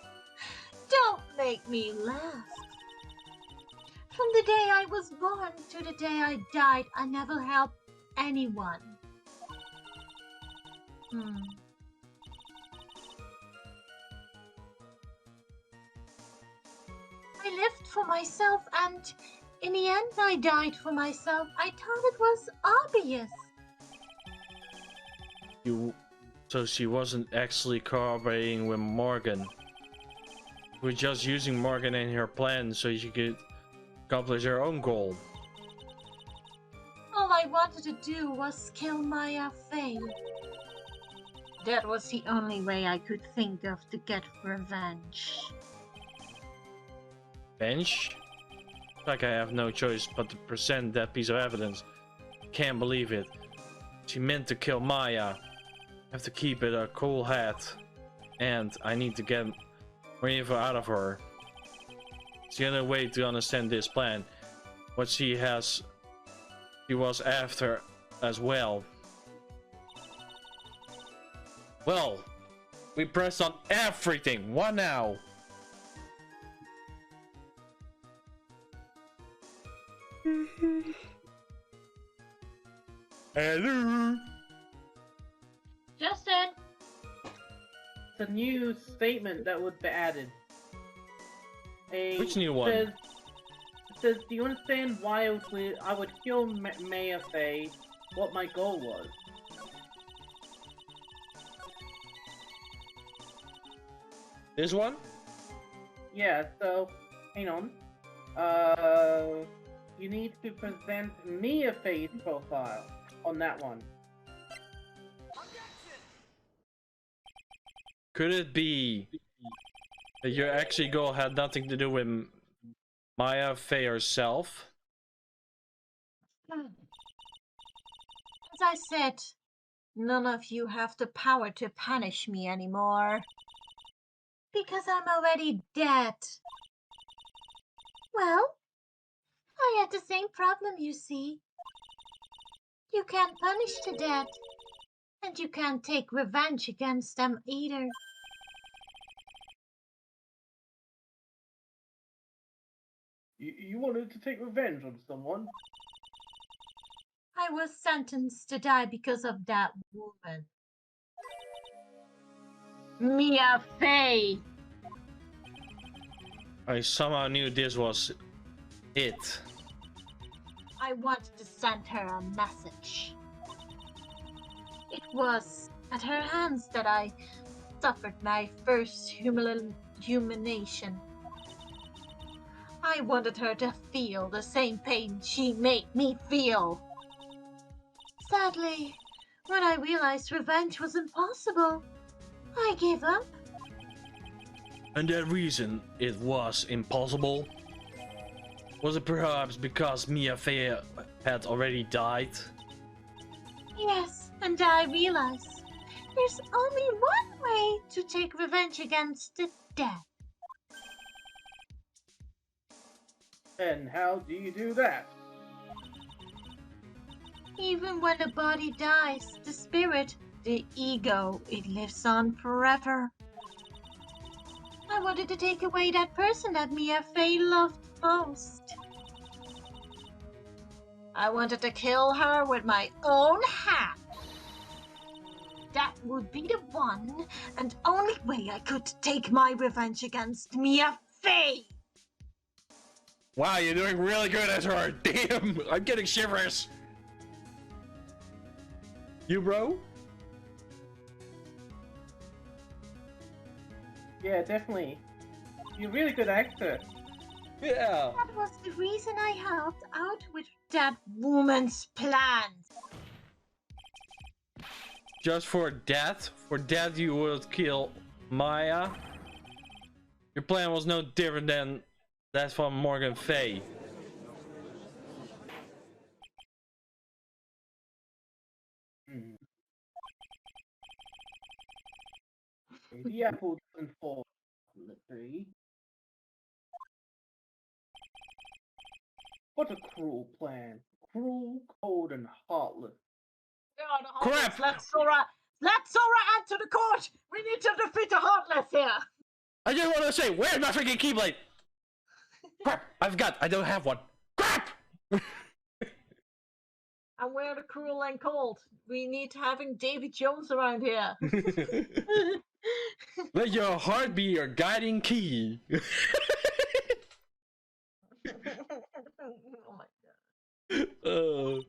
Don't make me laugh. From the day I was born to the day I died, I never helped anyone. I lived for myself, and in the end I died for myself. I thought it was obvious. So she wasn't actually cooperating with Morgan. We're just using Morgan in her plan so she could accomplish her own goal. All I wanted to do was kill Maya Fey. That was the only way I could think of to get revenge. Bench? Like I have no choice but to present that piece of evidence. Can't believe it. She meant to kill Maya. Have to keep it a cool head. And I need to get more info out of her. It's the only way to understand this plan. What she was after as well. Well, we pressed on everything. What now? Hello. Justin! It's a new statement that would be added. Which new one? It says, do you understand why I would kill Maya Fey? What my goal was? This one? Yeah, so, hang on. You need to present Mia Fey's profile on that one. Could it be that your actual goal had nothing to do with Maya Fey herself? As I said, none of you have the power to punish me anymore. Because I'm already dead. Well, I had the same problem, you see. You can't punish the dead. And you can't take revenge against them either. You wanted to take revenge on someone? I was sentenced to die because of that woman. Mia Fey! I somehow knew this was it. I wanted to send her a message. It was at her hands that I suffered my first humiliation. I wanted her to feel the same pain she made me feel. Sadly, when I realized revenge was impossible, I gave up. And that reason it was impossible? Was it perhaps because Mia Fey had already died? Yes, and I realized there's only one way to take revenge against the dead. And how do you do that? Even when the body dies, the spirit, the ego, it lives on forever. I wanted to take away that person that Mia Fey loved most. I wanted to kill her with my own hand. That would be the one and only way I could take my revenge against Mia Fey. Wow, you're doing really good as her. Damn, I'm getting shivers. You, bro? Yeah, definitely. You're a really good actor. Yeah. That was the reason I helped out with that woman's plans. Just for that? For that you would kill Maya? Your plan was no different than that from Morgan Fay. The apple doesn't fall from the tree. What a cruel plan. Cruel, cold, and heartless. Crap! Let's Sora enter the court! We need to defeat the Heartless here! I just want to say, where's my freaking keyblade? Crap! I don't have one. Crap! And we're the cruel and cold. We need having Davy Jones around here. Let your heart be your guiding key. Oh my god.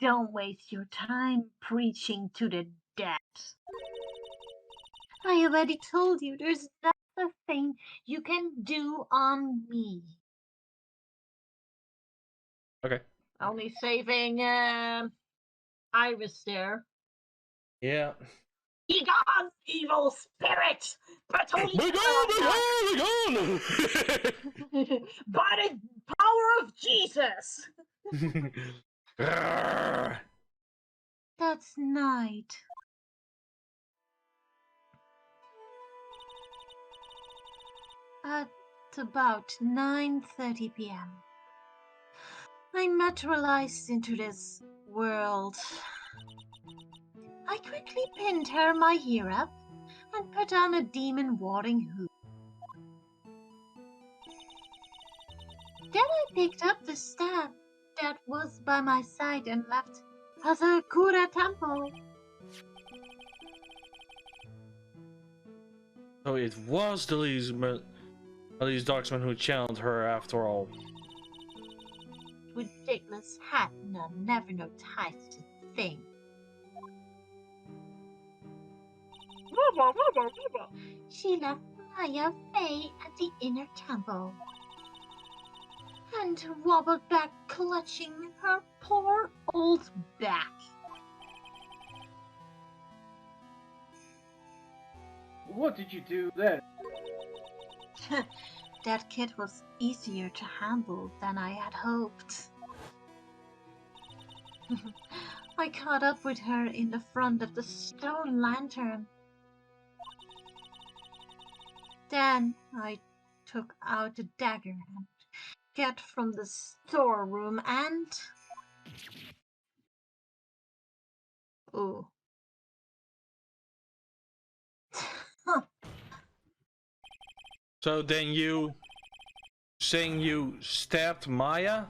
Don't waste your time preaching to the dead. I already told you there's not a thing you can do on me. Okay. Only saving Iris there. Yeah. Be gone, evil spirit! But only Be gone! by the power of Jesus! That's night. At about 9:30 p.m. I materialized into this world. I quickly pinned her my hair up and put on a demon warding hood. Then I picked up the staff that was by my side and left Hazakura Temple. So it was the Lee's Darksman who challenged her after all. Ridiculous hat and never no ties to thing. She left Maya Fey at the inner temple and wobbled back, clutching her poor old back. What did you do then? That kid was easier to handle than I had hoped. I caught up with her in the front of the stone lantern. Then I took out a dagger and got from the storeroom and... Oh. So then you saying you stabbed Maya?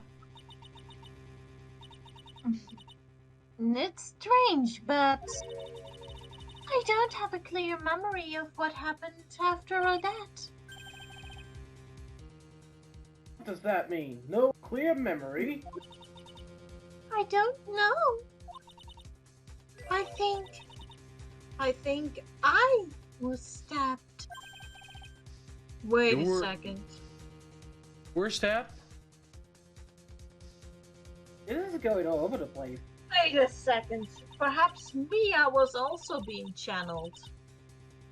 It's strange, but I don't have a clear memory of what happened after all that. What does that mean? No clear memory? I don't know. I think I was stabbed. Wait You a were- second. We're stabbed? This is going all over the place. Wait a second. Perhaps Mia was also being channeled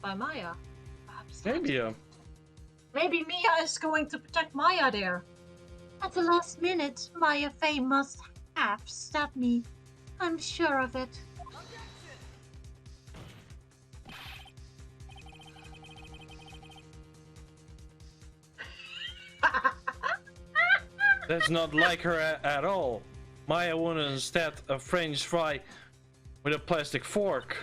by Maya. Perhaps Maybe, Maybe Mia is going to protect Maya there. At the last minute, Maya Fey must have stabbed me. I'm sure of it. That's not like her at all. Maya wanted instead a French fry with a plastic fork.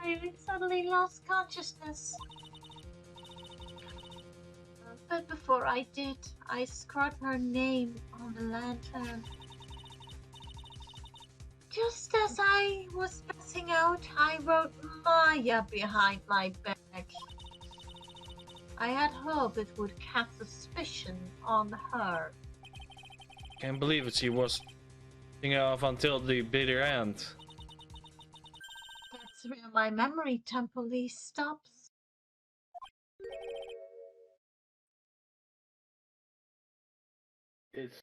I suddenly lost consciousness. But before I did, I scrawled her name on the lantern. Just as I was passing out, I wrote Maya behind my back. I had hoped it would cast suspicion on her. Can't believe it, she was thinking of until the bitter end. That's where my memory temporarily stops. It's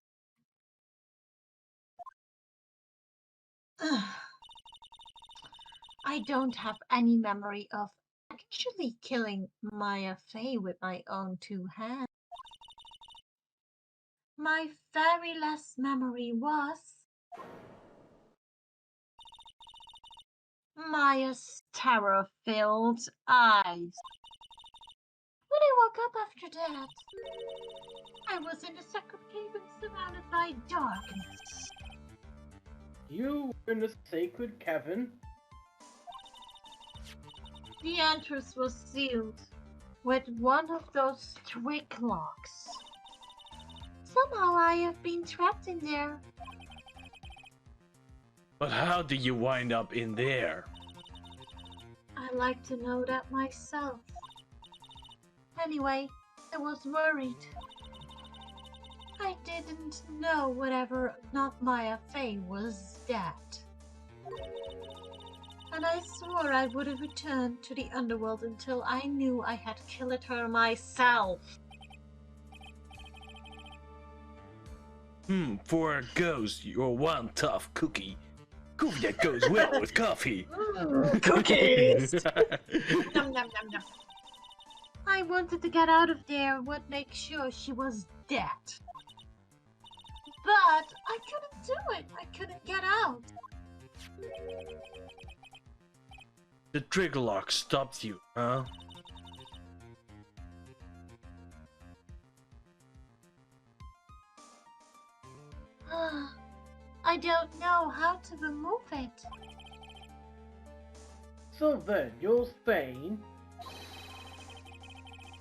I don't have any memory of actually killing Maya Fey with my own two hands. My very last memory was Maya's terror-filled eyes. When I woke up after that, I was in a sacred cave and surrounded by darkness. you in the sacred cavern. The entrance was sealed with one of those twig locks. Somehow I have been trapped in there. But how did you wind up in there? I'd like to know that myself. Anyway, I was worried. I didn't know whatever not Maya Fey was dead. And I swore I wouldn't return to the underworld until I knew I had killed her myself. For a ghost, you're one tough cookie. Cookie that goes well with coffee. Cookies! Nom, nom, nom, nom. I wanted to get out of there, would make sure she was dead. But I couldn't do it. I couldn't get out. The trigger lock stopped you, huh? I don't know how to remove it. So then, you're saying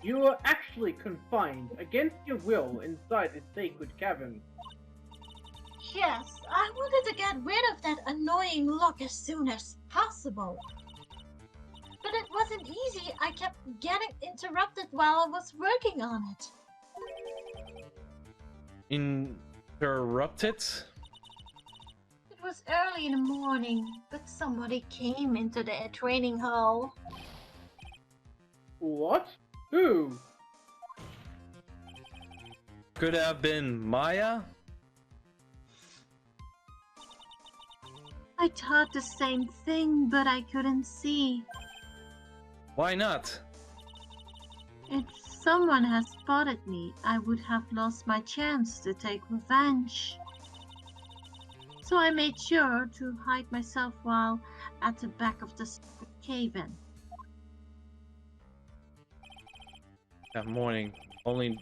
you are actually confined against your will inside this sacred cavern. Yes, I wanted to get rid of that annoying lock as soon as possible. But it wasn't easy. I kept getting interrupted while I was working on it. Interrupted? It was early in the morning, but somebody came into the training hall. What? Who? Could have been Maya? I thought the same thing, but I couldn't see. Why not? If someone had spotted me, I would have lost my chance to take revenge. So I made sure to hide myself while at the back of the cave-in. That morning, only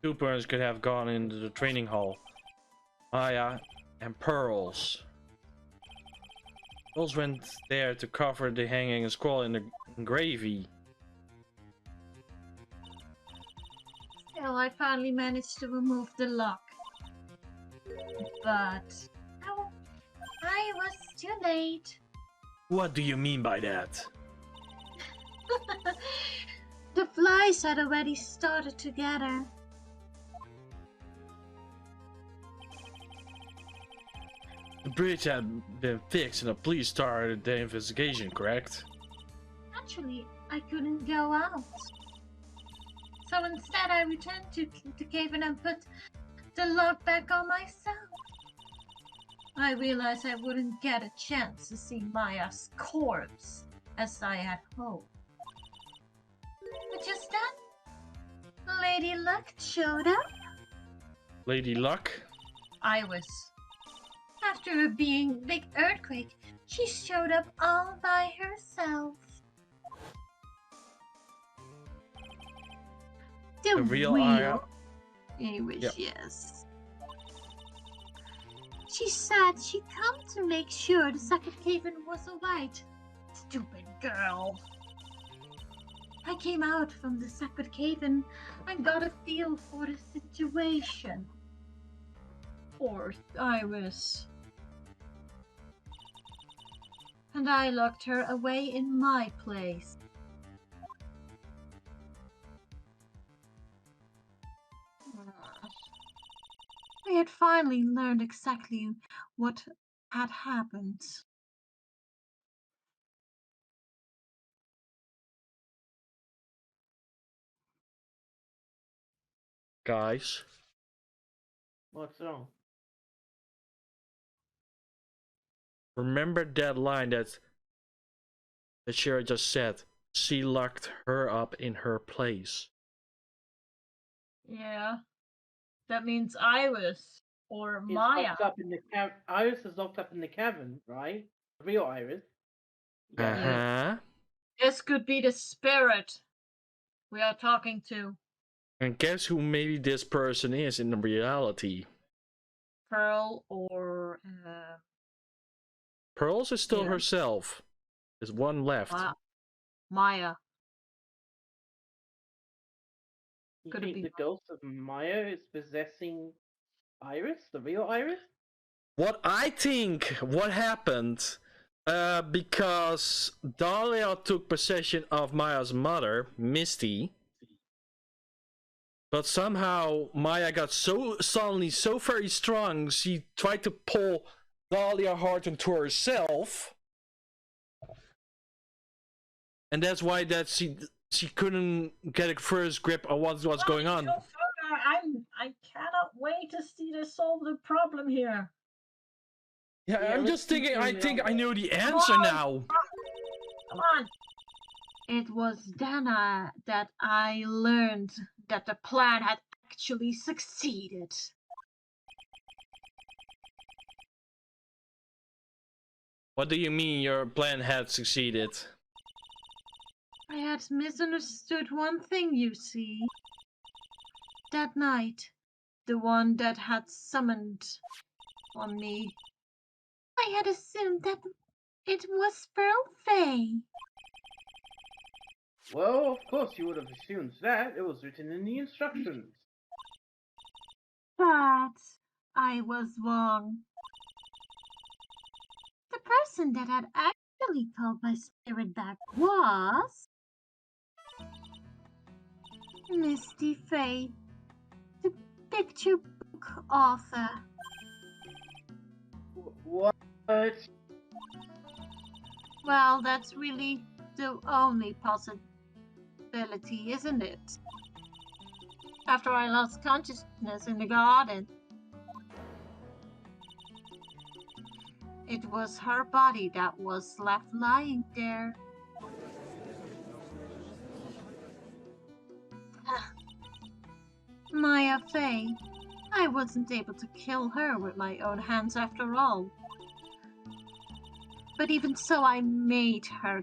two persons could have gone into the training hall. Maya and Pearls. Pearls went there to cover the hanging scroll in the gravy. Still, I finally managed to remove the lock. But I was too late. What do you mean by that? The flies had already started to gather. The bridge had been fixed and the police started the investigation, correct? Actually, I couldn't go out. So instead I returned to the cave and put the lock back on myself. I realized I wouldn't get a chance to see Maya's corpse as I had hoped. But just then, Lady Luck showed up. Lady Luck? I was. After a big earthquake, she showed up all by herself. The real Aya? Anyways, yes. She said she'd come to make sure the second cave-in was alright. Stupid girl. I came out from the second cave-in and got a feel for the situation. Poor Iris. And I locked her away in my place. I had finally learned exactly what had happened. Guys, What's wrong? remember that line that Sira just said? She locked her up in her place. Yeah. That means Iris or It's Maya. locked up in the Iris is locked up in the cavern, right? The real Iris. Uh-huh. This could be the spirit we are talking to. And guess who maybe this person is in reality? Pearl or Pearls is still Yeah. herself. There's one left. Maya. You Could it think be- the ghost of Maya is possessing Iris, the real Iris? What I think what happened, because Dahlia took possession of Maya's mother, Misty, but somehow Maya got so suddenly so very strong, she tried to pull Dahlia hard into herself, and that's why that she couldn't get a first grip on what's going on. Go further. I cannot wait to see to solve the problem here. Yeah, Yeah, I'm let's just thinking. I continue think on. I know the answer now. Come on. It was then that I learned that the plan had actually succeeded. What do you mean your plan had succeeded? I had misunderstood one thing, you see. That night, the one that had summoned on me, I had assumed that it was Pearl Faye. Well, of course you would have assumed that. It was written in the instructions. But I was wrong. The person that had actually called my spirit back was Misty Faye, the picture book author. What? Well, that's really the only possibility, isn't it? After I lost consciousness in the garden, it was her body that was left lying there. Maya Faye. I wasn't able to kill her with my own hands after all. But even so, I made her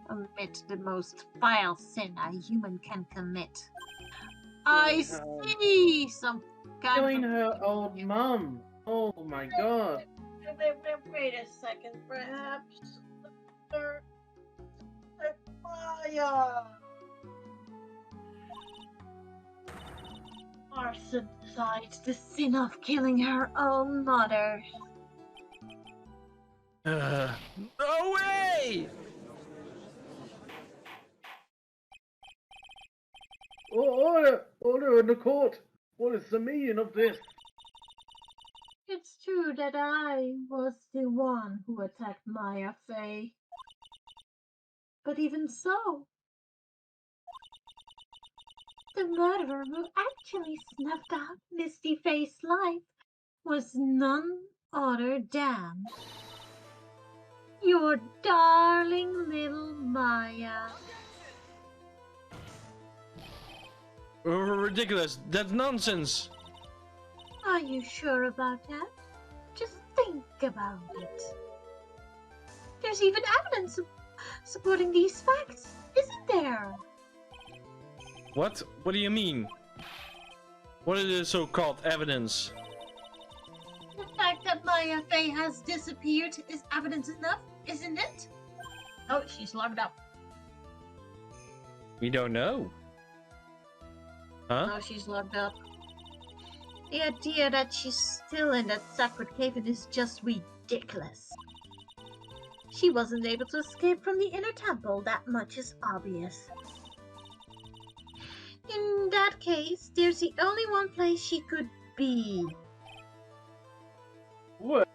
commit the most vile sin a human can commit. I see some kind Killing of... her old mum. Oh my god. Wait a second, perhaps. Maya. Arson decides the sin of killing her own mother. No way! Order in the court. What is the meaning of this? It's true that I was the one who attacked Maya Faye. But even so, the murderer who actually snuffed out Misty Faye's life was none other than your darling little Maya. Ridiculous. That's nonsense. Are you sure about that? Just think about it. There's even evidence supporting these facts, isn't there? What? What do you mean? What is this so-called evidence? The fact that Maya Fey has disappeared is evidence enough, isn't it? Oh, she's locked up. We don't know. Huh? Oh, she's locked up. The idea that she's still in that sacred cave is just ridiculous. She wasn't able to escape from the inner temple, that much is obvious. In that case, there's the only one place she could be. What?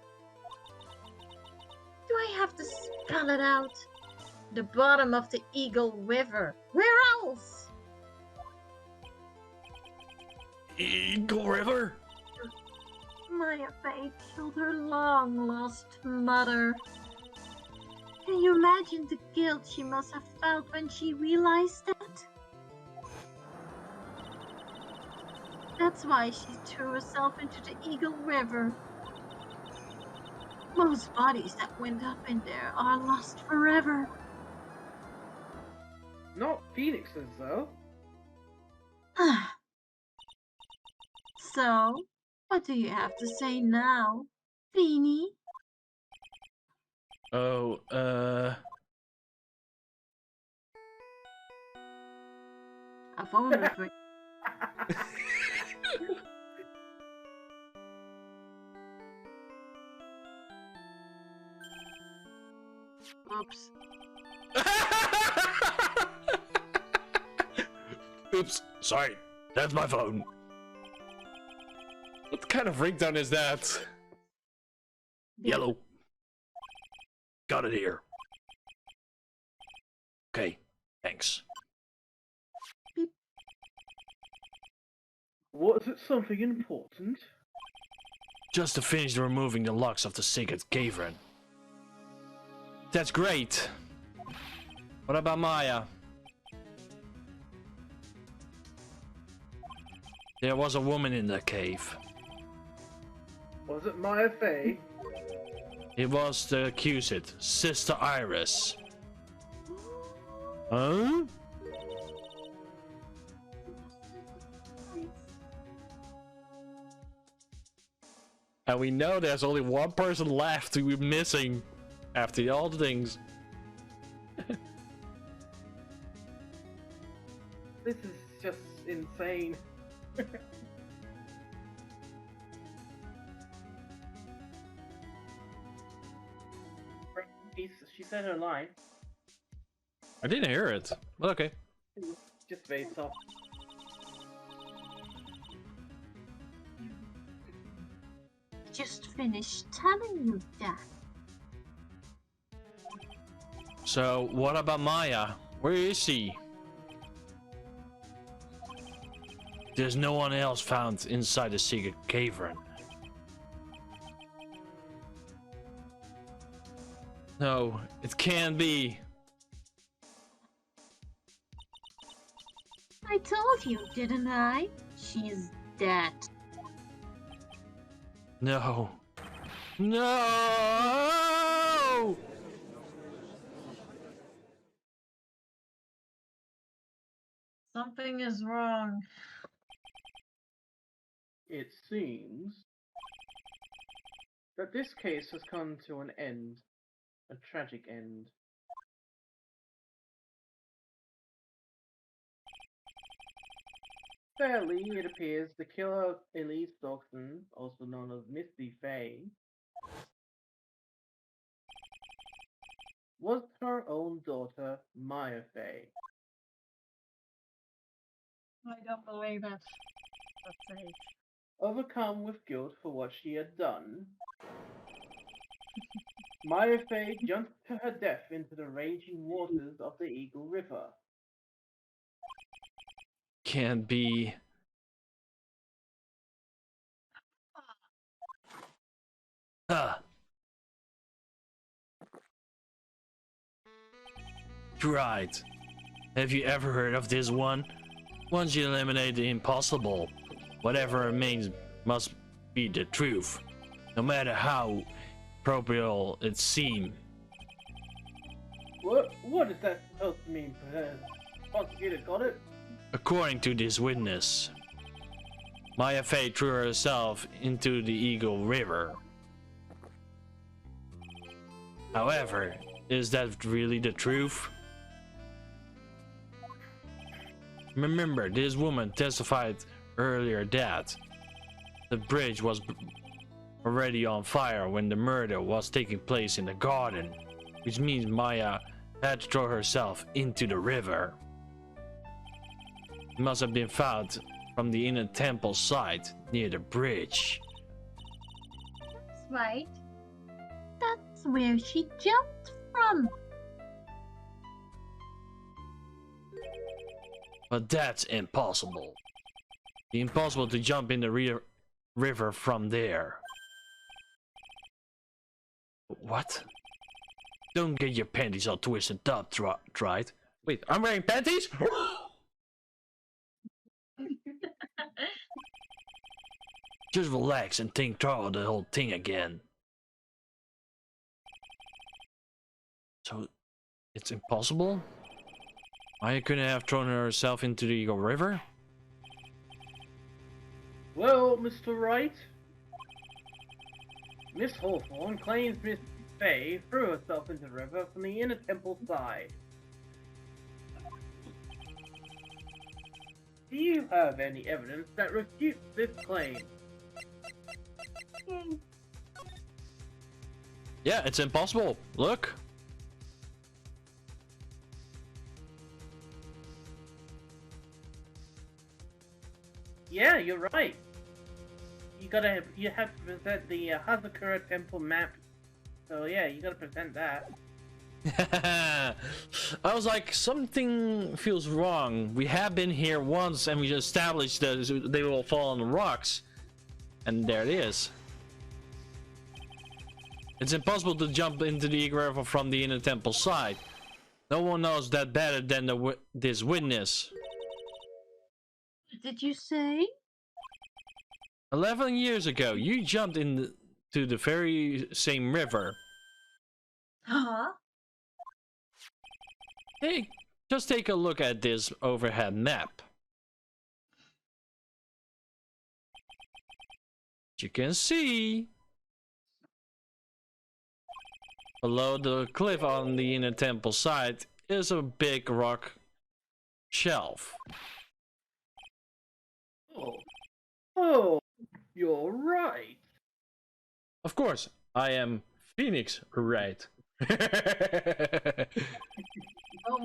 Do I have to spell it out? The bottom of the Eagle River. Where else? Eagle River? Maya Fey killed her long-lost mother. Can you imagine the guilt she must have felt when she realized that? That's why she threw herself into the Eagle River. Most bodies that went up in there are lost forever. Not phoenixes, though. So, what do you have to say now, Beanie? Oh, I've always read. Oops. Oops, sorry. That's my phone. What kind of ringtone is that? Yellow. Got it here. Okay, thanks. Was it something important? Just to finish removing the locks of the sacred cavern. That's great. What about Maya? There was a woman in the cave. Was it Maya Fey? It was the accused, Sister Iris. Huh? And we know there's only one person left to be missing after all the things. This is just insane. She said her line. I didn't hear it, but okay. Just very soft. Just finished telling you that. So, what about Maya? Where is she? There's no one else found inside the secret cavern. No, it can't be. I told you, didn't I? She's dead. No. No! Something is wrong. It seems that this case has come to an end. A tragic end. Sadly, it appears the killer of Elise Dawson, also known as Misty Fey, was her own daughter, Maya Fey. I don't believe it. That's fake. Overcome with guilt for what she had done, Maya Fey jumped to her death into the raging waters of the Eagle River. Can't be. Right. Have you ever heard of this one? Once you eliminate the impossible, whatever remains must be the truth, no matter how probable it seems. What is that supposed to mean, Prosecutor? Got it? According to this witness, Maya Fey threw herself into the Eagle River. However, is that really the truth? Remember, this woman testified earlier that the bridge was already on fire when the murder was taking place in the garden, which means Maya had to throw herself into the river. It must have been found from the inner temple site near the bridge. That's right. That's where she jumped from. But that's impossible. It's impossible to jump in the river from there. What? Don't get your panties all twisted up, Wright. Wait, I'm wearing panties? Just relax and think through the whole thing again. So, it's impossible? Maya couldn't have thrown herself into the Eagle River? Well, Mr. Wright, Miss Hawthorne claims Miss Fey threw herself into the river from the inner temple side. Do you have any evidence that refutes this claim? Yeah, it's impossible. Look. Yeah, you're right. You have to present the Hazakura Temple map. So yeah, you gotta present that. I was like, something feels wrong. We have been here once and we established that they will fall on the rocks. And there it is. It's impossible to jump into the Eagle River from the inner temple side. No one knows that better than this witness. What did you say? 11 years ago, you jumped into the very same river. Huh? Hey, just take a look at this overhead map. You can see below the cliff on the inner temple side is a big rock shelf. Oh, you're right. Of course, I am Phoenix Wright. Don't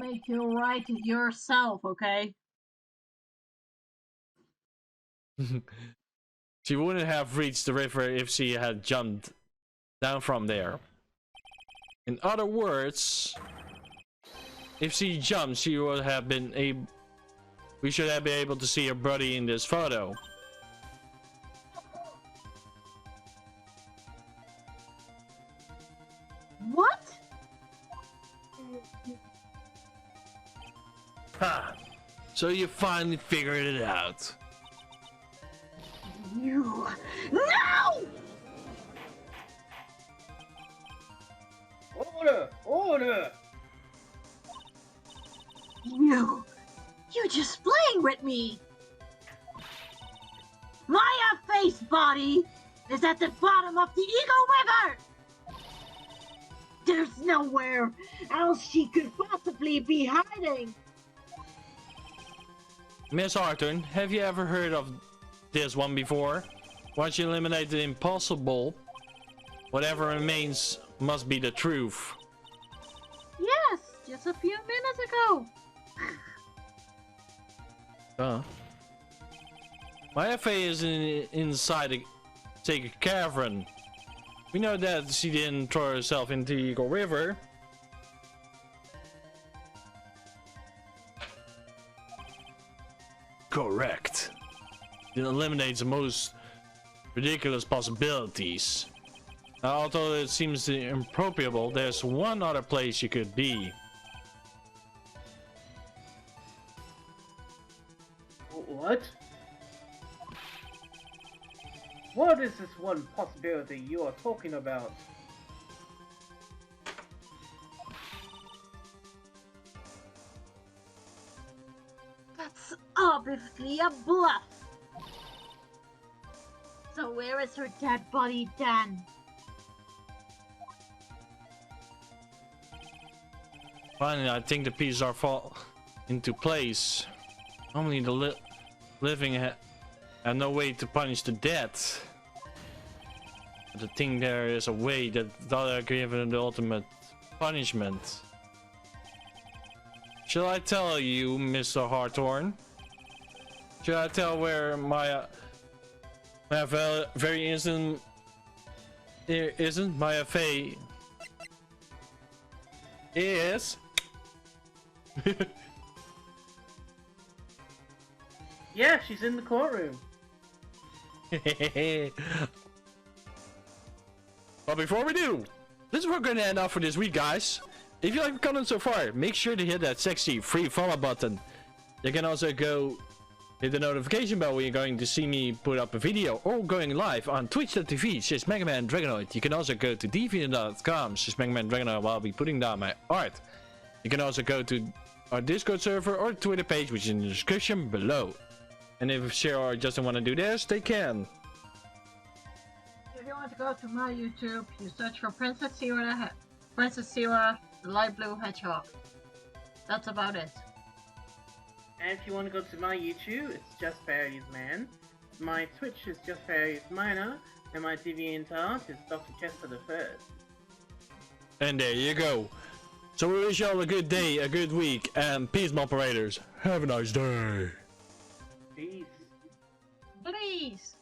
make you write it yourself, okay? She wouldn't have reached the river if she had jumped down from there. In other words, if she jumped, she would have been able. We should have been able to see her body in this photo. What? Ha! So you finally figured it out. You... No! Order! Order! You just playing with me! Maya Face Body is at the bottom of the Eagle River! There's nowhere else she could possibly be hiding! Miss Arthur, have you ever heard of this one before? Once you eliminate the impossible, whatever remains must be the truth. Yes, just a few minutes ago. Maya Fey is inside a sacred cavern. We know that she didn't throw herself into the Eagle River. Correct. It eliminates the most ridiculous possibilities. Although it seems improbable, there's one other place you could be. What? What is this one possibility you are talking about? That's obviously a bluff. So where is her dead body then? Finally, I think the pieces are fall into place. Only the living have no way to punish the dead. But I think there is a way that are given the ultimate punishment. Shall I tell you, Mr. Hawthorne? Shall I tell where my very instant isn't my Faye is? Yeah, she's in the courtroom. But before we do, this is where we're gonna end off for this week, guys. If you like the content so far, make sure to hit that sexy free follow button. You can also go hit the notification bell when you're going to see me put up a video or going live on twitch.tv/MegaDragonoid. You can also go to deviant.com/MegaDragonoid while I'll be putting down my art. You can also go to our Discord server or Twitter page, which is in the description below. And if Sira or Justin want to do theirs, they can. If you want to go to my YouTube, you search for Princess Sira, the light blue hedgehog. That's about it. And if you want to go to my YouTube, it's Just Fairies Man. My Twitch is Just Fairies Minor, and my deviant art is Dr. Chester the First. And there you go. So we wish y'all a good day, a good week, and peace, my operators. Have a nice day. Peace. Please.